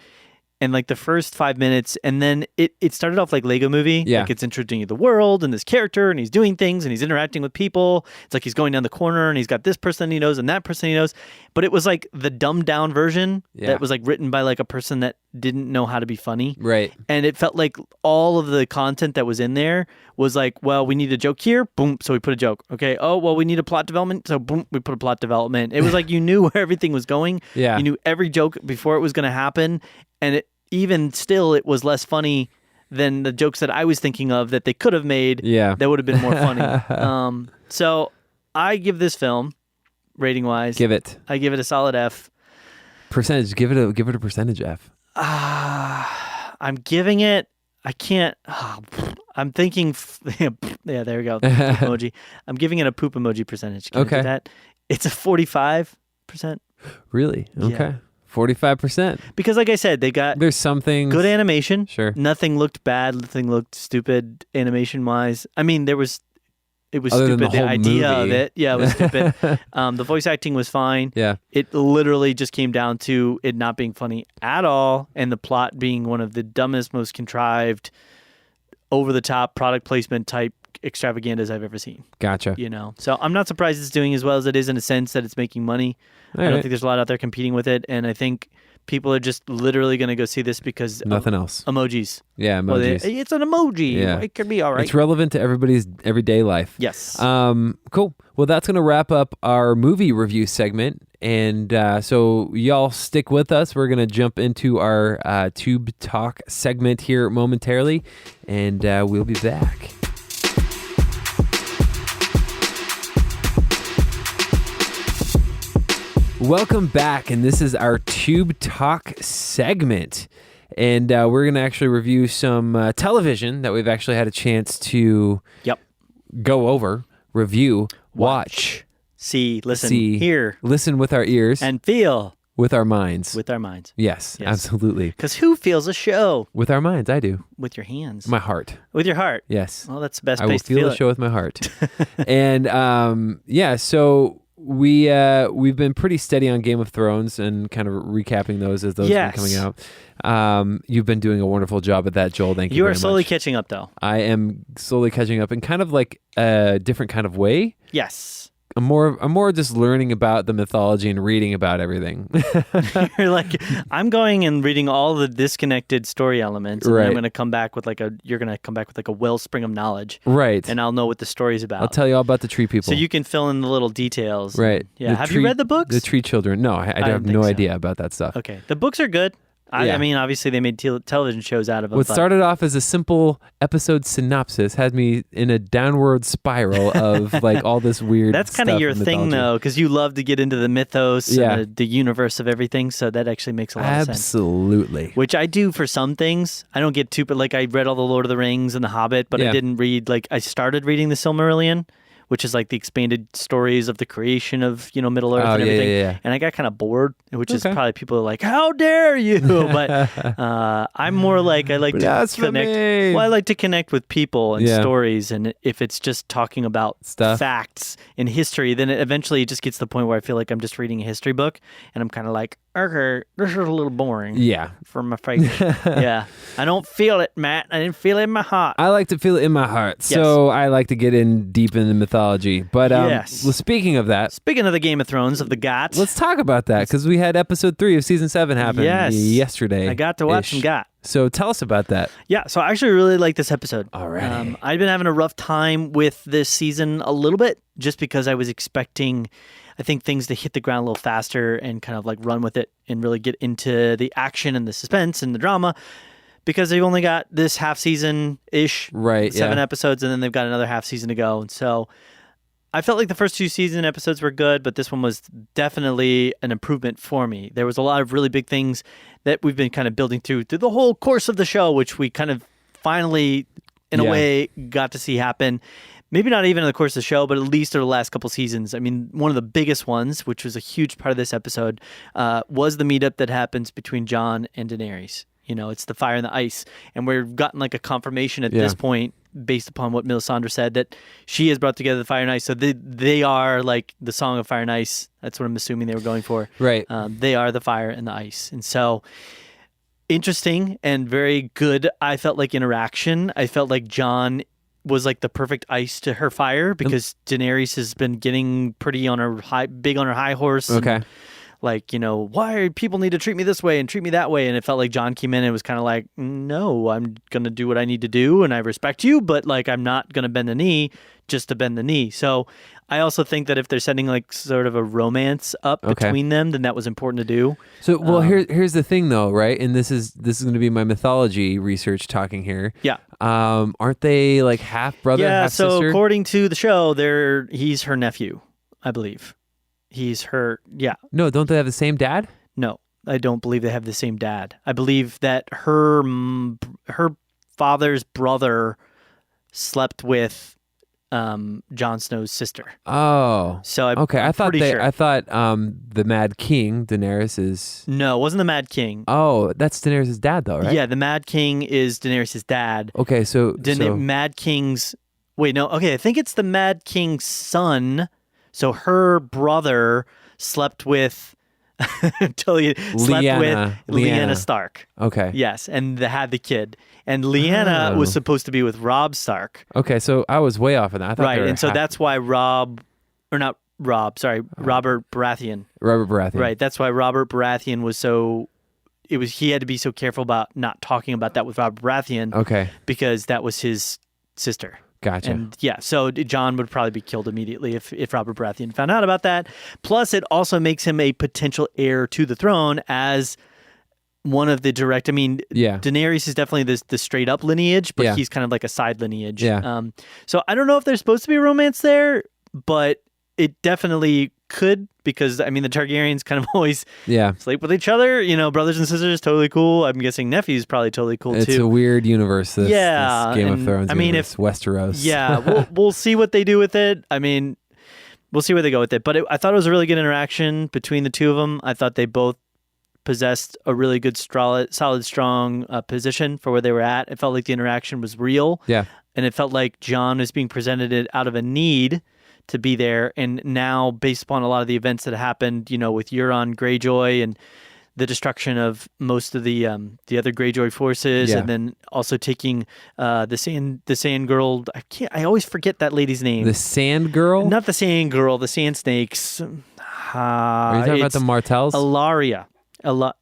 And like the first 5 minutes, and then it started off like Lego Movie. Yeah. Like it's introducing you to the world and this character, and he's doing things and he's interacting with people. It's like he's going down the corner and he's got this person he knows and that person he knows. But it was like the dumbed down version that was like written by like a person that didn't know how to be funny. Right. And it felt like all of the content that was in there was like, well, we need a joke here. Boom. So we put a joke. Okay. Oh, well, we need a plot development. So boom, we put a plot development. It was like you knew where everything was going. Yeah. You knew every joke before it was going to happen. And even still, it was less funny than the jokes that I was thinking of that they could have made. Yeah. That would have been more funny. So I give this film, rating wise, I give it a solid F. Percentage. Give it a percentage F. I'm giving it. I can't. I'm thinking. Yeah, there we go. Poop emoji. I'm giving it a poop emoji percentage. Can I do that? It's a 45%. Really? Okay. Yeah. 45%. Because like I said, they got there's some things good animation. Sure. Nothing looked bad. Nothing looked stupid animation wise. I mean, it was Other than stupid. The idea of movie. it. Yeah, it was stupid. The voice acting was fine. Yeah. It literally just came down to it not being funny at all and the plot being one of the dumbest, most contrived, over the top product placement type extravaganzas I've ever seen. Gotcha. You know, so I'm not surprised it's doing as well as it is in a sense that it's making money. All I don't right. think there's a lot out there competing with it, and I think people are just literally going to go see this because Nothing else. emojis. Yeah, Well, emojis. it's an emoji. Yeah. It could be all right. It's relevant to everybody's everyday life. Yes. Cool. Well, that's going to wrap up our movie review segment. And so y'all stick with us. We're going to jump into our Tube Talk segment here momentarily, and we'll be back. Welcome back, and this is our Tube Talk segment. And we're going to actually review some television that we've actually had a chance to go over, review, watch, see, listen, hear, listen with our ears, and feel with our minds. with our minds. Yes, absolutely. Because who feels a show? With our minds, I do. With your hands. My heart. With your heart. Yes. Well, that's the best I will place to feel feel the it. show with my heart. And so we've been pretty steady on Game of Thrones and kind of recapping those as those have been coming out. You've been doing a wonderful job at that, Joel. Thank you. You very are slowly much. catching up, though. I am slowly catching up in kind of like a different kind of way. Yes. I'm more just learning about the mythology and reading about everything. You're like, I'm going and reading all the disconnected story elements, and Right. I'm going to come back with you're going to come back with like a wellspring of knowledge, Right. and I'll know what the story's about. I'll tell you all about the tree people. So you can fill in the little details. Right. Yeah. The Have tree- you read the books? The Tree Children. No, I didn't have think no so. idea about that stuff. Okay. The books are good. Yeah. I mean, obviously they made television shows out of them. What but started off as a simple episode synopsis had me in a downward spiral of like all this weird That's kind of stuff your in thing, mythology. though, because you love to get into the mythos Yeah. and the universe of everything. So that actually makes a lot of sense. Absolutely. Which I do for some things. I don't get too, but like I read all the Lord of the Rings and the Hobbit, but Yeah. I didn't read, like I started reading the Silmarillion, which is like the expanded stories of the creation of, Middle Earth and everything. Yeah. And I got kind of bored, which is Okay. probably people are like, how dare you? But I'm more like, I like to Blasphemy. connect. Well, I like to connect with people and Yeah. stories. And if it's just talking about Stuff. facts in history, then it eventually just gets to the point where I feel like I'm just reading a history book and I'm kind of like, okay, this is a little boring Yeah. for my face. Yeah. I don't feel it, Matt. I didn't feel it in my heart. I like to feel it in my heart, so I like to get in deep in the mythology. But Yes. well, speaking of that, Speaking of the Game of Thrones, of the GOT, let's talk about that because we had episode 3 of season 7 happen yesterday. I got to watch some GOT. So tell us about that. Yeah, so I actually really like this episode. Alrighty. I've been having a rough time with this season a little bit just because I was expecting, I think, things to hit the ground a little faster and kind of like run with it and really get into the action and the suspense and the drama because they've only got this half season-ish, Right, 7 yeah. episodes, and then they've got another half season to go. And so I felt like the first 2 season episodes were good, but this one was definitely an improvement for me. There was a lot of really big things that we've been kind of building through the whole course of the show, which we kind of finally, in a Yeah. way, got to see happen. Maybe not even in the course of the show, but at least over the last couple seasons. I mean, one of the biggest ones, which was a huge part of this episode, was the meetup that happens between Jon and Daenerys. It's the fire and the ice. And we've gotten like a confirmation at this point, based upon what Melisandre said, that she has brought together the fire and ice. So they are like the Song of Fire and Ice. That's what I'm assuming they were going for. Right. They are the fire and the ice. And so interesting and very good. I felt like interaction. I felt like Jon was like the perfect ice to her fire because Daenerys has been getting pretty on her big on her high horse. Okay. And, like, why are people need to treat me this way and treat me that way? And it felt like Jon came in and was kind of like, no, I'm going to do what I need to do. And I respect you, but like, I'm not going to bend the knee just to bend the knee. So I also think that if they're setting like sort of a romance up between them, then that was important to do. So, well, here's the thing though, right? And this is going to be my mythology research talking here. Yeah. Aren't they like half brother, half so sister? according to the show, he's her nephew, I believe. He's her, yeah. No, don't they have the same dad? No, I don't believe they have the same dad. I believe that her father's brother slept with Jon Snow's sister. Oh, so I thought sure. I thought the Mad King Daenerys is. No, it wasn't the Mad King. Oh, that's Daenerys' dad though, right? Yeah, the Mad King is Daenerys' dad. Okay, so Mad King's. Wait, no. Okay, I think it's the Mad King's son. So her brother slept with Lyanna Stark. Okay. Yes, and had the kid. And Lyanna was supposed to be with Robb Stark. Okay, so I was way off of that. I thought right, and so that's why Robert Baratheon. Robert Baratheon. Right, that's why Robert Baratheon was so. He had to be so careful about not talking about that with Robert Baratheon. Okay. Because that was his sister. Gotcha. And yeah, so Jon would probably be killed immediately if Robert Baratheon found out about that. Plus, it also makes him a potential heir to the throne as one of the direct. I mean, Daenerys is definitely the straight up lineage, but he's kind of like a side lineage. Yeah. So I don't know if there's supposed to be a romance there, but it definitely could, because I mean the Targaryens kind of always sleep with each other. Brothers and sisters, totally cool. I'm guessing nephews probably totally cool too. It's a weird universe. This Game of Thrones. I mean, if Westeros. Yeah, we'll see what they do with it. I mean, we'll see where they go with it. But I thought it was a really good interaction between the two of them. I thought they both possessed a really good, solid, strong position for where they were at. It felt like the interaction was real. Yeah, and it felt like Jon was being presented out of a need to be there, and now based upon a lot of the events that happened, with Euron Greyjoy and the destruction of most of the other Greyjoy forces, and then also taking the Sand Girl. I always forget that lady's name. The Sand Girl, not the Sand Girl, the Sand Snakes. Are you talking about the Martells? Ilaria, or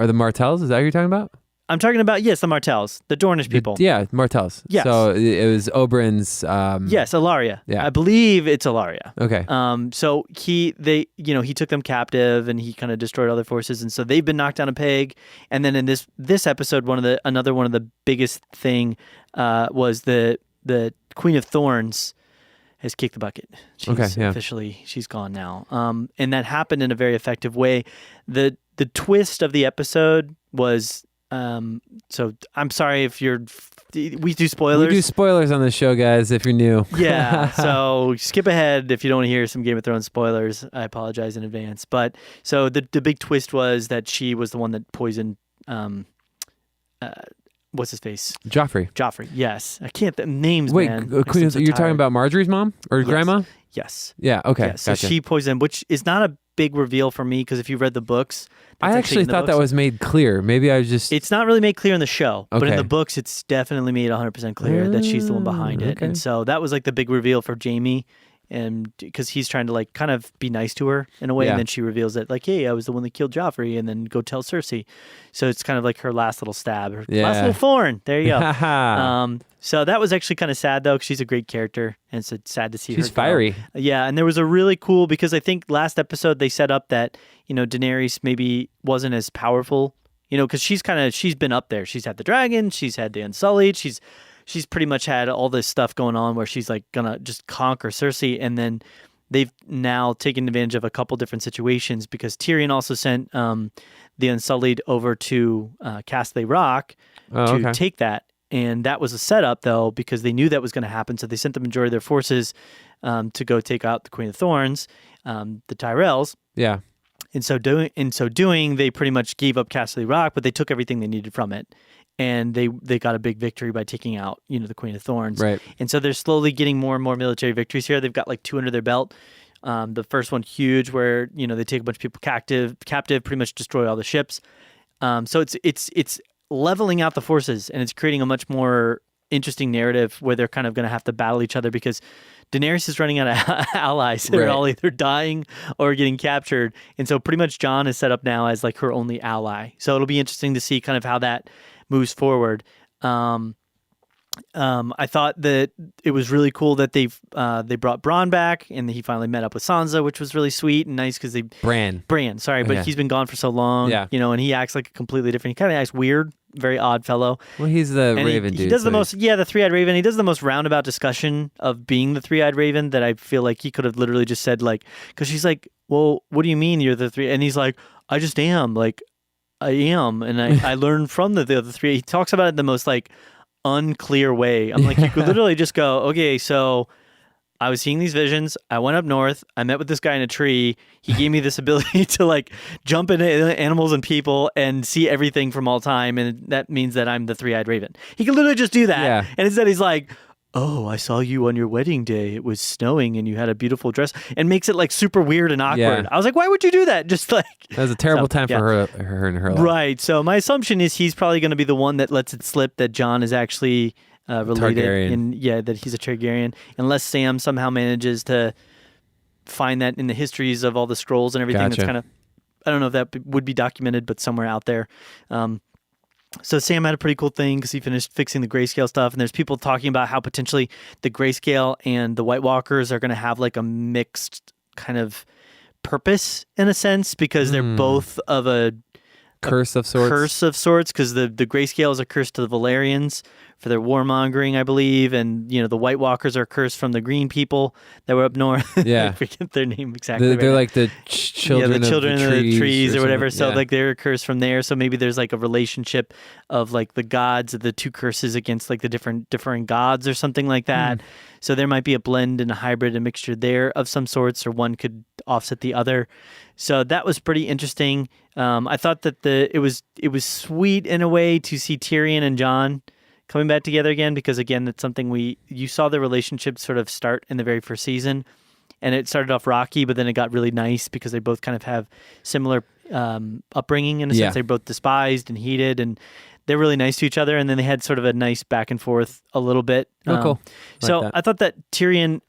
the Martells? Is that what you're talking about? I'm talking about, yes, the Martells, the Dornish people. Martells. Yes. So it was Oberyn's. Yes, Ilaria. Yeah. I believe it's Ilaria. Okay. So he took them captive and he kind of destroyed all their forces, and so they've been knocked down a peg. And then in this episode, another one of the biggest thing was the Queen of Thorns has kicked the bucket. She's gone now. And that happened in a very effective way. The twist of the episode was. So I'm sorry if we do spoilers. We do spoilers on the show, guys, if you're new. Yeah. So skip ahead if you don't want to hear some Game of Thrones spoilers. I apologize in advance. But so the big twist was that she was the one that poisoned, what's his face? Joffrey. Yes. I can't, the names, Wait, man. Queen, you're talking about Marjorie's mom or grandma? Yes. Yeah. Okay. Yeah, so she poisoned, which is not a big reveal for me, because if you read the books, I actually thought that was made clear. Maybe I was just... It's not really made clear in the show, but in the books, it's definitely made 100% clear that she's the one behind it. And so that was like the big reveal for Jaime, and because he's trying to like kind of be nice to her in a way, and then she reveals that like, hey, I was the one that killed Joffrey, and then go tell Cersei. So it's kind of like her last little stab, her last little thorn. There you go. So that was actually kind of sad though, because she's a great character, and it's sad to see her. She's fiery. Yeah, and there was a really cool, because I think last episode they set up that Daenerys maybe wasn't as powerful, because she's been up there. She's had the dragon, she's had the Unsullied, she's pretty much had all this stuff going on where she's like gonna just conquer Cersei, and then they've now taken advantage of a couple different situations, because Tyrion also sent the Unsullied over to Castle Rock to take that. And that was a setup, though, because they knew that was going to happen. So they sent the majority of their forces to go take out the Queen of Thorns, the Tyrells. Yeah. In so doing, they pretty much gave up Castle Rock, but they took everything they needed from it. And they got a big victory by taking out, the Queen of Thorns. Right. And so they're slowly getting more and more military victories here. They've got like 2 under their belt. The first one huge, where they take a bunch of people captive, pretty much destroy all the ships. So it's leveling out the forces, and it's creating a much more interesting narrative where they're kind of going to have to battle each other because Daenerys is running out of allies. They're all either dying or getting captured. And so pretty much Jon is set up now as like her only ally. So it'll be interesting to see kind of how that moves forward. I thought that it was really cool that they brought Bronn back and he finally met up with Sansa, which was really sweet and nice because Bran, sorry, but he's been gone for so long, and he acts like a completely different. He kind of acts weird, very odd fellow. Well, he's the Raven dude. He does the most, the three-eyed Raven. He does the most roundabout discussion of being the three-eyed Raven that I feel like he could have literally just said like, because she's like, well, what do you mean you're the three? And he's like, I just am, like, I am, and I learned from the other three. He talks about it in the most like unclear way. I'm like, you could literally just go, okay, so I was seeing these visions. I went up north. I met with this guy in a tree. He gave me this ability to like jump into animals and people and see everything from all time. And that means that I'm the three-eyed Raven. He could literally just do that. Yeah. And instead he's like, oh, I saw you on your wedding day. It was snowing and you had a beautiful dress, and makes it like super weird and awkward. Yeah. I was like, why would you do that? Just like, that was a terrible time for her and her life. Right. So my assumption is he's probably going to be the one that lets it slip that Jon is actually related. Targaryen. And that he's a Targaryen, unless Sam somehow manages to find that in the histories of all the scrolls and everything. Gotcha. That's kind of, I don't know if that would be documented, but somewhere out there. So Sam had a pretty cool thing because he finished fixing the grayscale stuff, and there's people talking about how potentially the grayscale and the White Walkers are going to have like a mixed kind of purpose in a sense because they're both of a curse of sorts. Because the grayscale is a curse to the Valerians for their warmongering, I believe, and the White Walkers are cursed from the green people that were up north. Yeah, I forget their name exactly. They're like the children, of the trees or whatever. So yeah. like they're cursed from there. So maybe there's like a relationship of like the gods of the two curses against like the differing gods or something like that. So there might be a blend and a hybrid, a mixture there of some sorts, or one could offset the other. So that was pretty interesting. I thought that it was sweet in a way to see Tyrion and Jon coming back together again, because again, that's something you saw the relationship sort of start in the very first season, and it started off rocky, but then it got really nice because they both kind of have similar upbringing in a sense. They're both despised and heated, and they're really nice to each other, and then they had sort of a nice back and forth a little bit. Cool. I thought that Tyrion,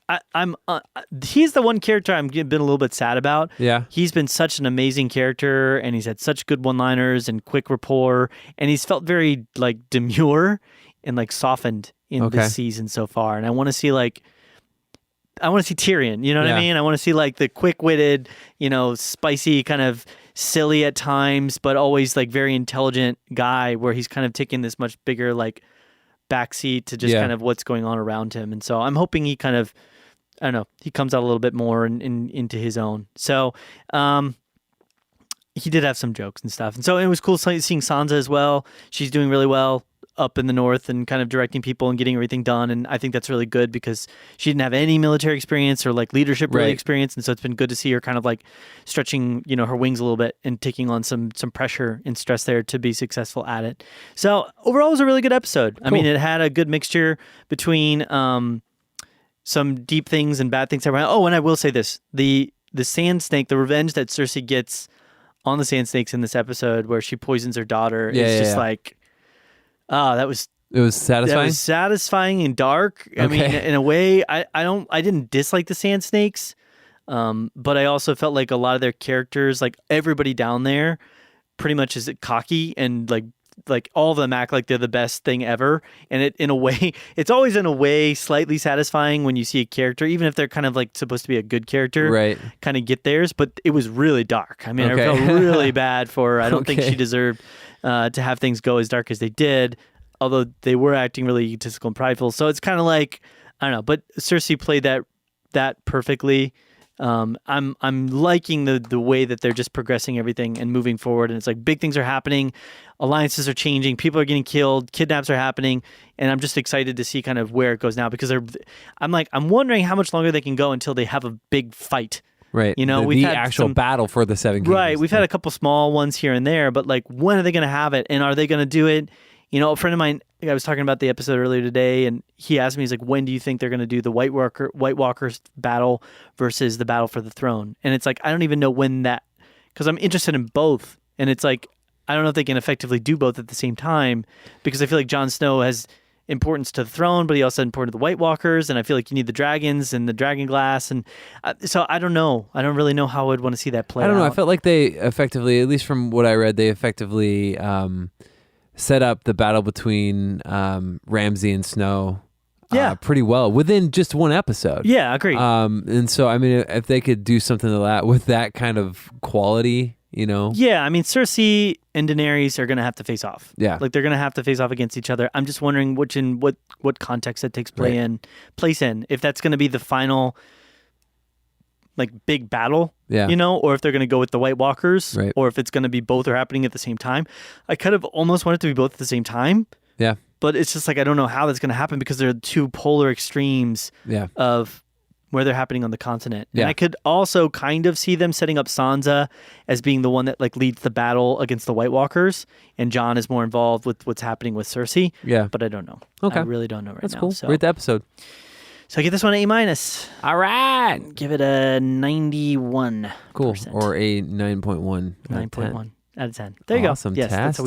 he's the one character I'm been a little bit sad about. Yeah. He's been such an amazing character, and he's had such good one-liners and quick rapport, and he's felt very like demure and like softened in this season so far. And I want to see Tyrion, you know what I mean? I want to see like the quick-witted, spicy, kind of silly at times, but always like very intelligent guy where he's kind of taking this much bigger like backseat to just kind of what's going on around him. And so I'm hoping he kind of, I don't know, he comes out a little bit more into his own. So he did have some jokes and stuff. And so it was cool seeing Sansa as well. She's doing really well up in the north and kind of directing people and getting everything done. And I think that's really good because she didn't have any military experience or like leadership experience. And so it's been good to see her kind of like stretching, her wings a little bit and taking on some pressure and stress there to be successful at it. So overall, it was a really good episode. Cool. I mean, it had a good mixture between some deep things and bad things. Oh, and I will say this, the sand snake, the revenge that Cersei gets on the sand snakes in this episode where she poisons her daughter is just like, it was satisfying. That was satisfying and dark. Okay. I mean, in a way, I didn't dislike the sand snakes, but I also felt like a lot of their characters, like everybody down there, pretty much is cocky and like all of them act like they're the best thing ever. And it, in a way, it's always in a way slightly satisfying when you see a character, even if they're kind of like supposed to be a good character, kind of get theirs. But it was really dark. I mean, I felt really bad for her. I don't think she deserved to have things go as dark as they did, although they were acting really egotistical and prideful. So it's kind of like, I don't know, but Cersei played that perfectly. I'm liking the way that they're just progressing everything and moving forward. And it's like big things are happening, alliances are changing, people are getting killed, kidnaps are happening, and I'm just excited to see kind of where it goes now because I'm wondering how much longer they can go until they have a big fight. Right. We've had actual battle for the Seven Kingdoms. Right. We've had a couple small ones here and there, but like, when are they going to have it? And are they going to do it? A friend of mine, I was talking about the episode earlier today, and he asked me, he's like, when do you think they're going to do the White Walkers battle versus the battle for the throne? And it's like, I don't even know when that, because I'm interested in both. And it's like, I don't know if they can effectively do both at the same time, because I feel like Jon Snow has importance to the throne, but he also has importance to the White Walkers, and I feel like you need the dragons and the dragon glass, and so I don't know. I don't really know how I'd want to see that play out. I don't know. I felt like they effectively, at least from what I read, they effectively set up the battle between Ramsay and Snow pretty well within just one episode. Yeah, agreed. And so, I mean, if they could do something to that with that kind of quality, you know? Yeah, I mean, Cersei and Daenerys are going to have to face off. Yeah. Like, they're going to have to face off against each other. I'm just wondering what context that takes place in. If that's going to be the final, like, big battle, you know, or if they're going to go with the White Walkers, or if it's going to be both are happening at the same time. I kind of almost want it to be both at the same time. Yeah. But it's just like, I don't know how that's going to happen, because they're two polar extremes of where they're happening on the continent. And I could also kind of see them setting up Sansa as being the one that like leads the battle against the White Walkers, and Jon is more involved with what's happening with Cersei. Yeah. But I don't know. Okay. I really don't know right That's now. cool. So. Rate the episode. So I give this one an A-. All right. Give it a 91. Cool. Or a 9.1. 9.1 out of 10. There you Awesome. go. Yes, that's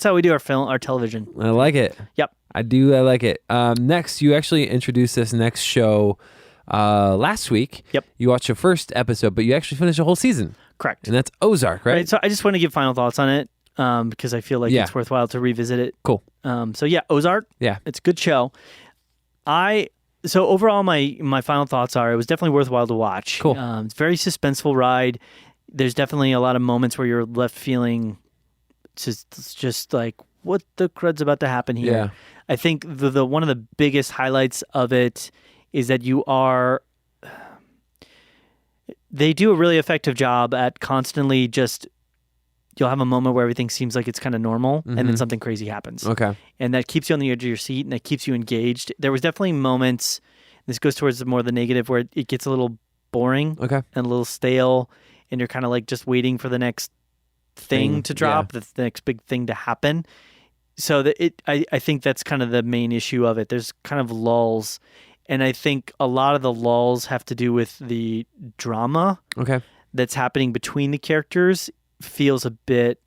how we do our television. I like it. Yep. I like it. Next, you actually introduced this next show last week. Yep. You watched the first episode, but you actually finished a whole season. Correct. And that's Ozark, right? So I just want to give final thoughts on it, because I feel like it's worthwhile to revisit it. Cool. So yeah, Ozark. Yeah. It's a good show. So overall, my final thoughts are, it was definitely worthwhile to watch. Cool. It's a very suspenseful ride. There's definitely a lot of moments where you're left feeling just like, what the crud's about to happen here? Yeah. I think the one of the biggest highlights of it is that they do a really effective job at constantly you'll have a moment where everything seems like it's kind of normal, and then something crazy happens. Okay. And that keeps you on the edge of your seat, and that keeps you engaged. There was definitely moments, this goes towards more the negative, where it gets a little boring and a little stale, and you're kind of like just waiting for the next thing to drop, the next big thing to happen. So I think that's kind of the main issue of it. There's kind of lulls, and I think a lot of the lulls have to do with the drama that's happening between the characters. Feels a bit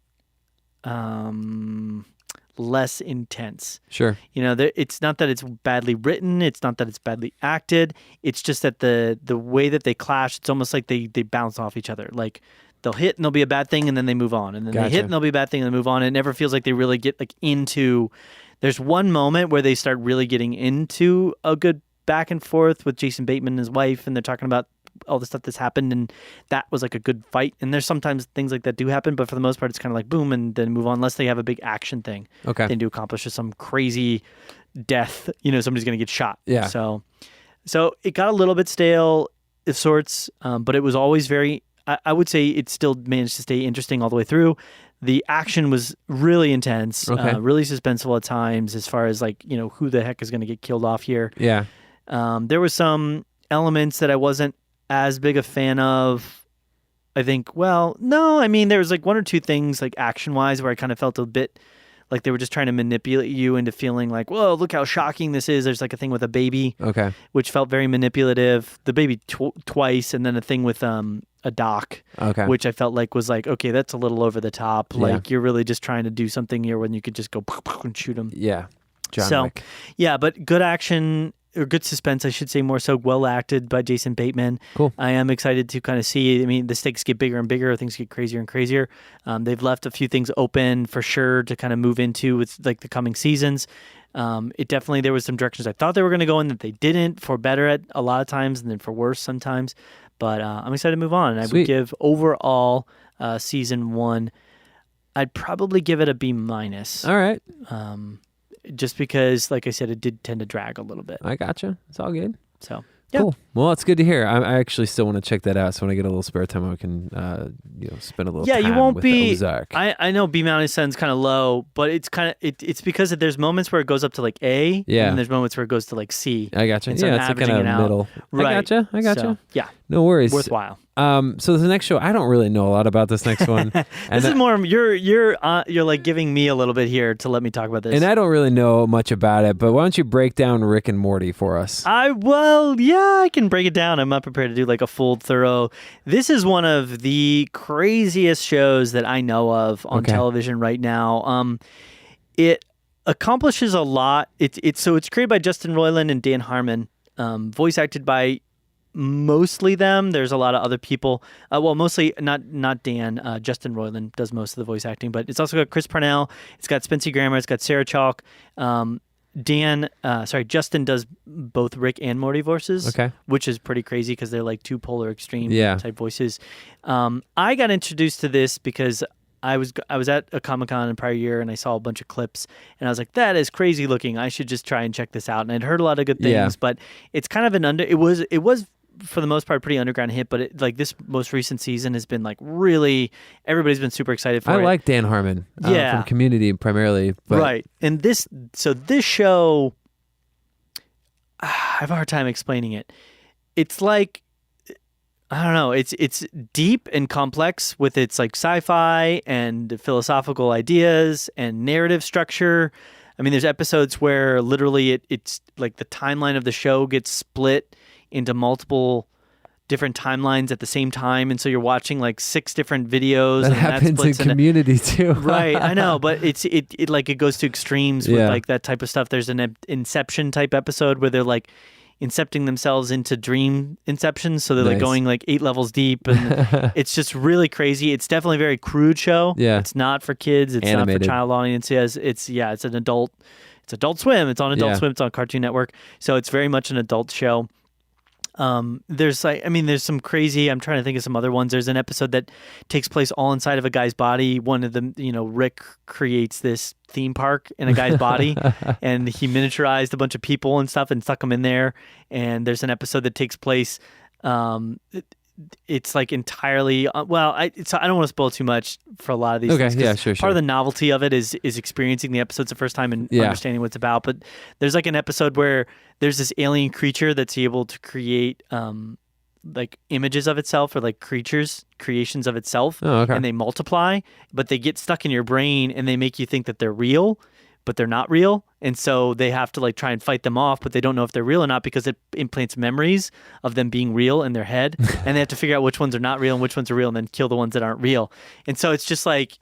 less intense. Sure. You know, it's not that it's badly written. It's not that it's badly acted. It's just that the way that they clash, it's almost like they bounce off each other. Like, they'll hit and there'll be a bad thing, and then they move on. And then they hit and there'll be a bad thing and they move on. It never feels like they really get like into... There's one moment where they start really getting into a good back and forth with Jason Bateman and his wife, and they're talking about all the stuff that's happened, and that was like a good fight. And there's sometimes things like that do happen, but for the most part, it's kind of like boom, and then move on, unless they have a big action thing they need to accomplish, or some crazy death. You know, somebody's going to get shot. Yeah. So it got a little bit stale of sorts, but it was always very... I would say it still managed to stay interesting all the way through. The action was really intense, really suspenseful at times, as far as like, you know, who the heck is going to get killed off here. Yeah. There were some elements that I wasn't as big a fan of. I think, well, no, I mean, there was like one or two things like action-wise where I kind of felt a bit like they were just trying to manipulate you into feeling like, whoa, look how shocking this is. There's like a thing with a baby, which felt very manipulative. The baby twice, and then a thing with a doc, which I felt like was like, okay, that's a little over the top. Like, you're really just trying to do something here when you could just go and shoot him. Yeah. John Wick. Yeah, but good action, or good suspense, I should say, more so, well acted by Jason Bateman. Cool. I am excited to kind of see. I mean, the stakes get bigger and bigger. Things get crazier and crazier. They've left a few things open for sure to kind of move into with like the coming seasons. It definitely, there was some directions I thought they were going to go in that they didn't, for better at a lot of times, and then for worse sometimes. But I'm excited to move on. And I would give overall season 1, I'd probably give it a B-. All right. Just because, like I said, it did tend to drag a little bit. I gotcha. It's all good. So, yeah. Cool. Well, it's good to hear. I actually still want to check that out. So when I get a little spare time, I can spend a little time you won't with be. Ozark. I know B- sounds kind of low, but it's kind of it's because there's moments where it goes up to like A, and there's moments where it goes to like C. I gotcha. And so it's like kind of middle. Right. I gotcha. So, yeah. No worries. Worthwhile. So the next show, I don't really know a lot about this next one. This is more you're like giving me a little bit here to let me talk about this. And I don't really know much about it, but why don't you break down Rick and Morty for us? I can break it down. I'm not prepared to do like a full thorough. This is one of the craziest shows that I know of on television right now. It accomplishes a lot. It's created by Justin Roiland and Dan Harmon, voice acted by mostly them. There's a lot of other people. Mostly not Dan. Justin Roiland does most of the voice acting, but it's also got Chris Parnell. It's got Spency Grammer. It's got Sarah Chalk. Justin does both Rick and Morty voices, which is pretty crazy because they're like two polar extreme type voices. I got introduced to this because I was at a Comic-Con in the prior year and I saw a bunch of clips and I was like, that is crazy looking. I should just try and check this out. And I'd heard a lot of good things, but it's kind of it was for the most part pretty underground hit, but this most recent season has been like really, everybody's been super excited for it. I like Dan Harmon from Community primarily. But... Right. And this show, I have a hard time explaining it. It's like, I don't know. It's deep and complex with its like sci-fi and philosophical ideas and narrative structure. I mean, there's episodes where literally it's like the timeline of the show gets split into multiple different timelines at the same time, and so you're watching like 6 different videos. That happens in Community too. Right, I know, but it goes to extremes with like that type of stuff. There's an Inception type episode where they're like incepting themselves into dream inception, so they're like going like 8 levels deep, and it's just really crazy. It's definitely a very crude show. It's not for kids. It's animated. Not for child audiences. It's an adult. It's Adult Swim. It's on Adult Swim. It's on Cartoon Network. So it's very much an adult show. There's some crazy, I'm trying to think of some other ones. There's an episode that takes place all inside of a guy's body. One of them, Rick creates this theme park in a guy's body and he miniaturized a bunch of people and stuff and stuck them in there. And there's an episode that takes place, it's like entirely I don't want to spoil too much for a lot of these things. Sure. Part of the novelty of it is experiencing the episodes the first time and understanding what it's about. But there's like an episode where there's this alien creature that's able to create like images of itself or like creations of itself, and they multiply, but they get stuck in your brain and they make you think that they're real, but they're not real. And so they have to like try and fight them off, but they don't know if they're real or not because it implants memories of them being real in their head. And they have to figure out which ones are not real and which ones are real and then kill the ones that aren't real. And so it's just like,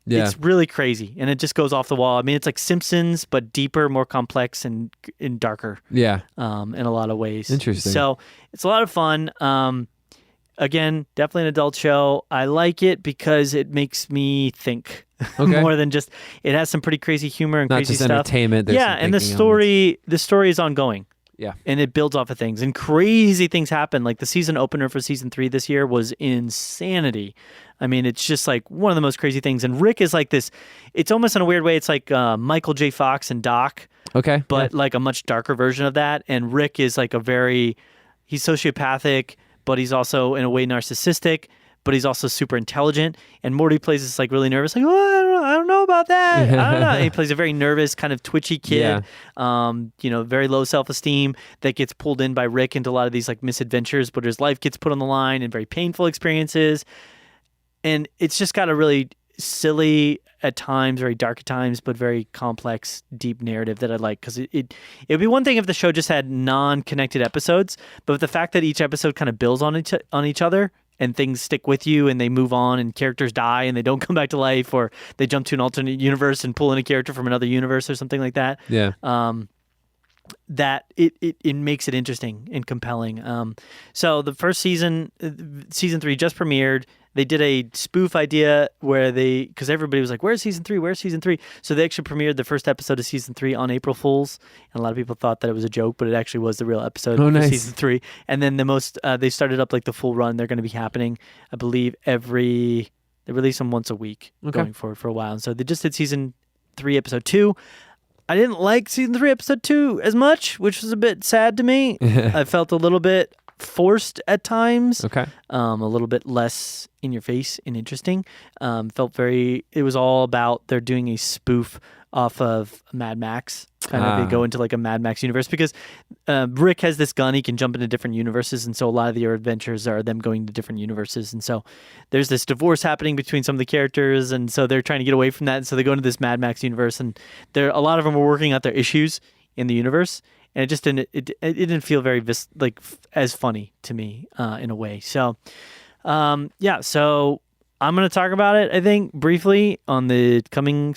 it's really crazy. And it just goes off the wall. I mean, it's like Simpsons, but deeper, more complex and darker. Yeah. In a lot of ways. Interesting. So it's a lot of fun. Again, definitely an adult show. I like it because it makes me think more than just. It has some pretty crazy humor and not crazy just stuff. Entertainment. And the story is ongoing. Yeah, and it builds off of things, and crazy things happen. Like the season opener for season 3 this year was insanity. I mean, it's just like one of the most crazy things. And Rick is like this. It's almost in a weird way. It's like Michael J. Fox and Doc. Okay, but like a much darker version of that. And Rick is like he's sociopathic, but he's also in a way narcissistic, but he's also super intelligent. And Morty plays this like really nervous, like, I don't know about that. I don't know. And he plays a very nervous, kind of twitchy kid, very low self-esteem that gets pulled in by Rick into a lot of these like misadventures, but his life gets put on the line and very painful experiences. And it's just got a really silly at times, very dark at times, but very complex, deep narrative that I like. Because it would be one thing if the show just had non-connected episodes, but with the fact that each episode kind of builds on each other and things stick with you and they move on and characters die and they don't come back to life, or they jump to an alternate universe and pull in a character from another universe or something like that. Yeah. That it makes it interesting and compelling. So the first season 3 just premiered. They did a spoof idea where because everybody was like, where's season 3? Where's season 3? So they actually premiered the first episode of season 3 on April Fool's. And a lot of people thought that it was a joke, but it actually was the real episode of season 3. And then they started up like the full run. They're going to be happening, I believe, they release them once a week going forward for a while. And so they just did season 3, episode 2. I didn't like season 3, episode 2 as much, which was a bit sad to me. I felt a little bit forced at times. Okay. A little bit less in your face and interesting. It was all about they're doing a spoof off of Mad Max. They go into like a Mad Max universe because Rick has this gun. He can jump into different universes. And so a lot of their adventures are them going to different universes. And so there's this divorce happening between some of the characters. And so they're trying to get away from that. And so they go into this Mad Max universe. And a lot of them are working out their issues in the universe. And it just didn't feel very as funny to me in a way. So, so I'm going to talk about it, I think, briefly on the coming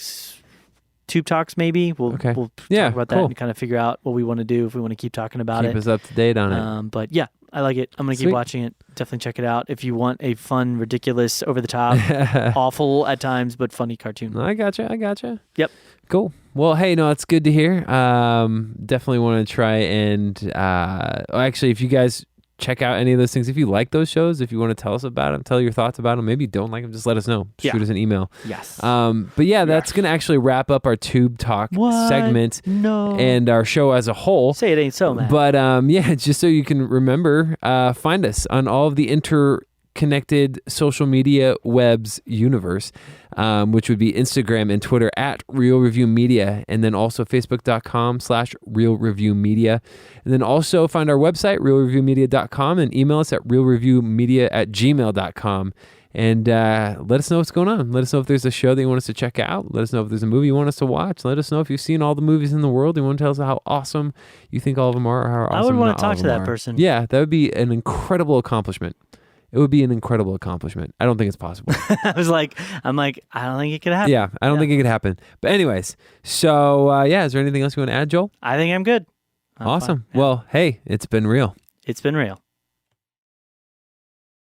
Tube Talks, maybe. We'll talk about that and kind of figure out what we want to do if we want to keep talking about it. Keep us up to date on it. But yeah, I like it. I'm going to keep watching it. Definitely check it out if you want a fun, ridiculous, over the top, awful at times, but funny cartoon. I gotcha. Yep. Cool. Well, hey, no, it's good to hear. Definitely want to try and actually, if you guys check out any of those things, if you like those shows, if you want to tell us about them, tell your thoughts about them, maybe you don't like them, just let us know. Shoot us an email. Yes. But yeah, that's going to actually wrap up our Tube Talk segment and our show as a whole. Say it ain't so, man. But just so you can remember, find us on all of the interconnected social media webs universe, which would be Instagram and Twitter at Real Review Media, and then also Facebook.com/Real Review Media. And then also find our website, realreviewmedia.com, and email us at realreviewmedia@gmail.com. And let us know what's going on. Let us know if there's a show that you want us to check out. Let us know if there's a movie you want us to watch. Let us know if you've seen all the movies in the world. You want to tell us how awesome you think all of them are, or how awesome I would want not to talk all of to them that are. person. Yeah, that would be an incredible accomplishment. It would be an incredible accomplishment. I don't think it's possible. I don't think it could happen. Yeah, I don't think it could happen. But anyways, so is there anything else you want to add, Joel? I think I'm good. Awesome. Fine. Well, hey, it's been real. It's been real.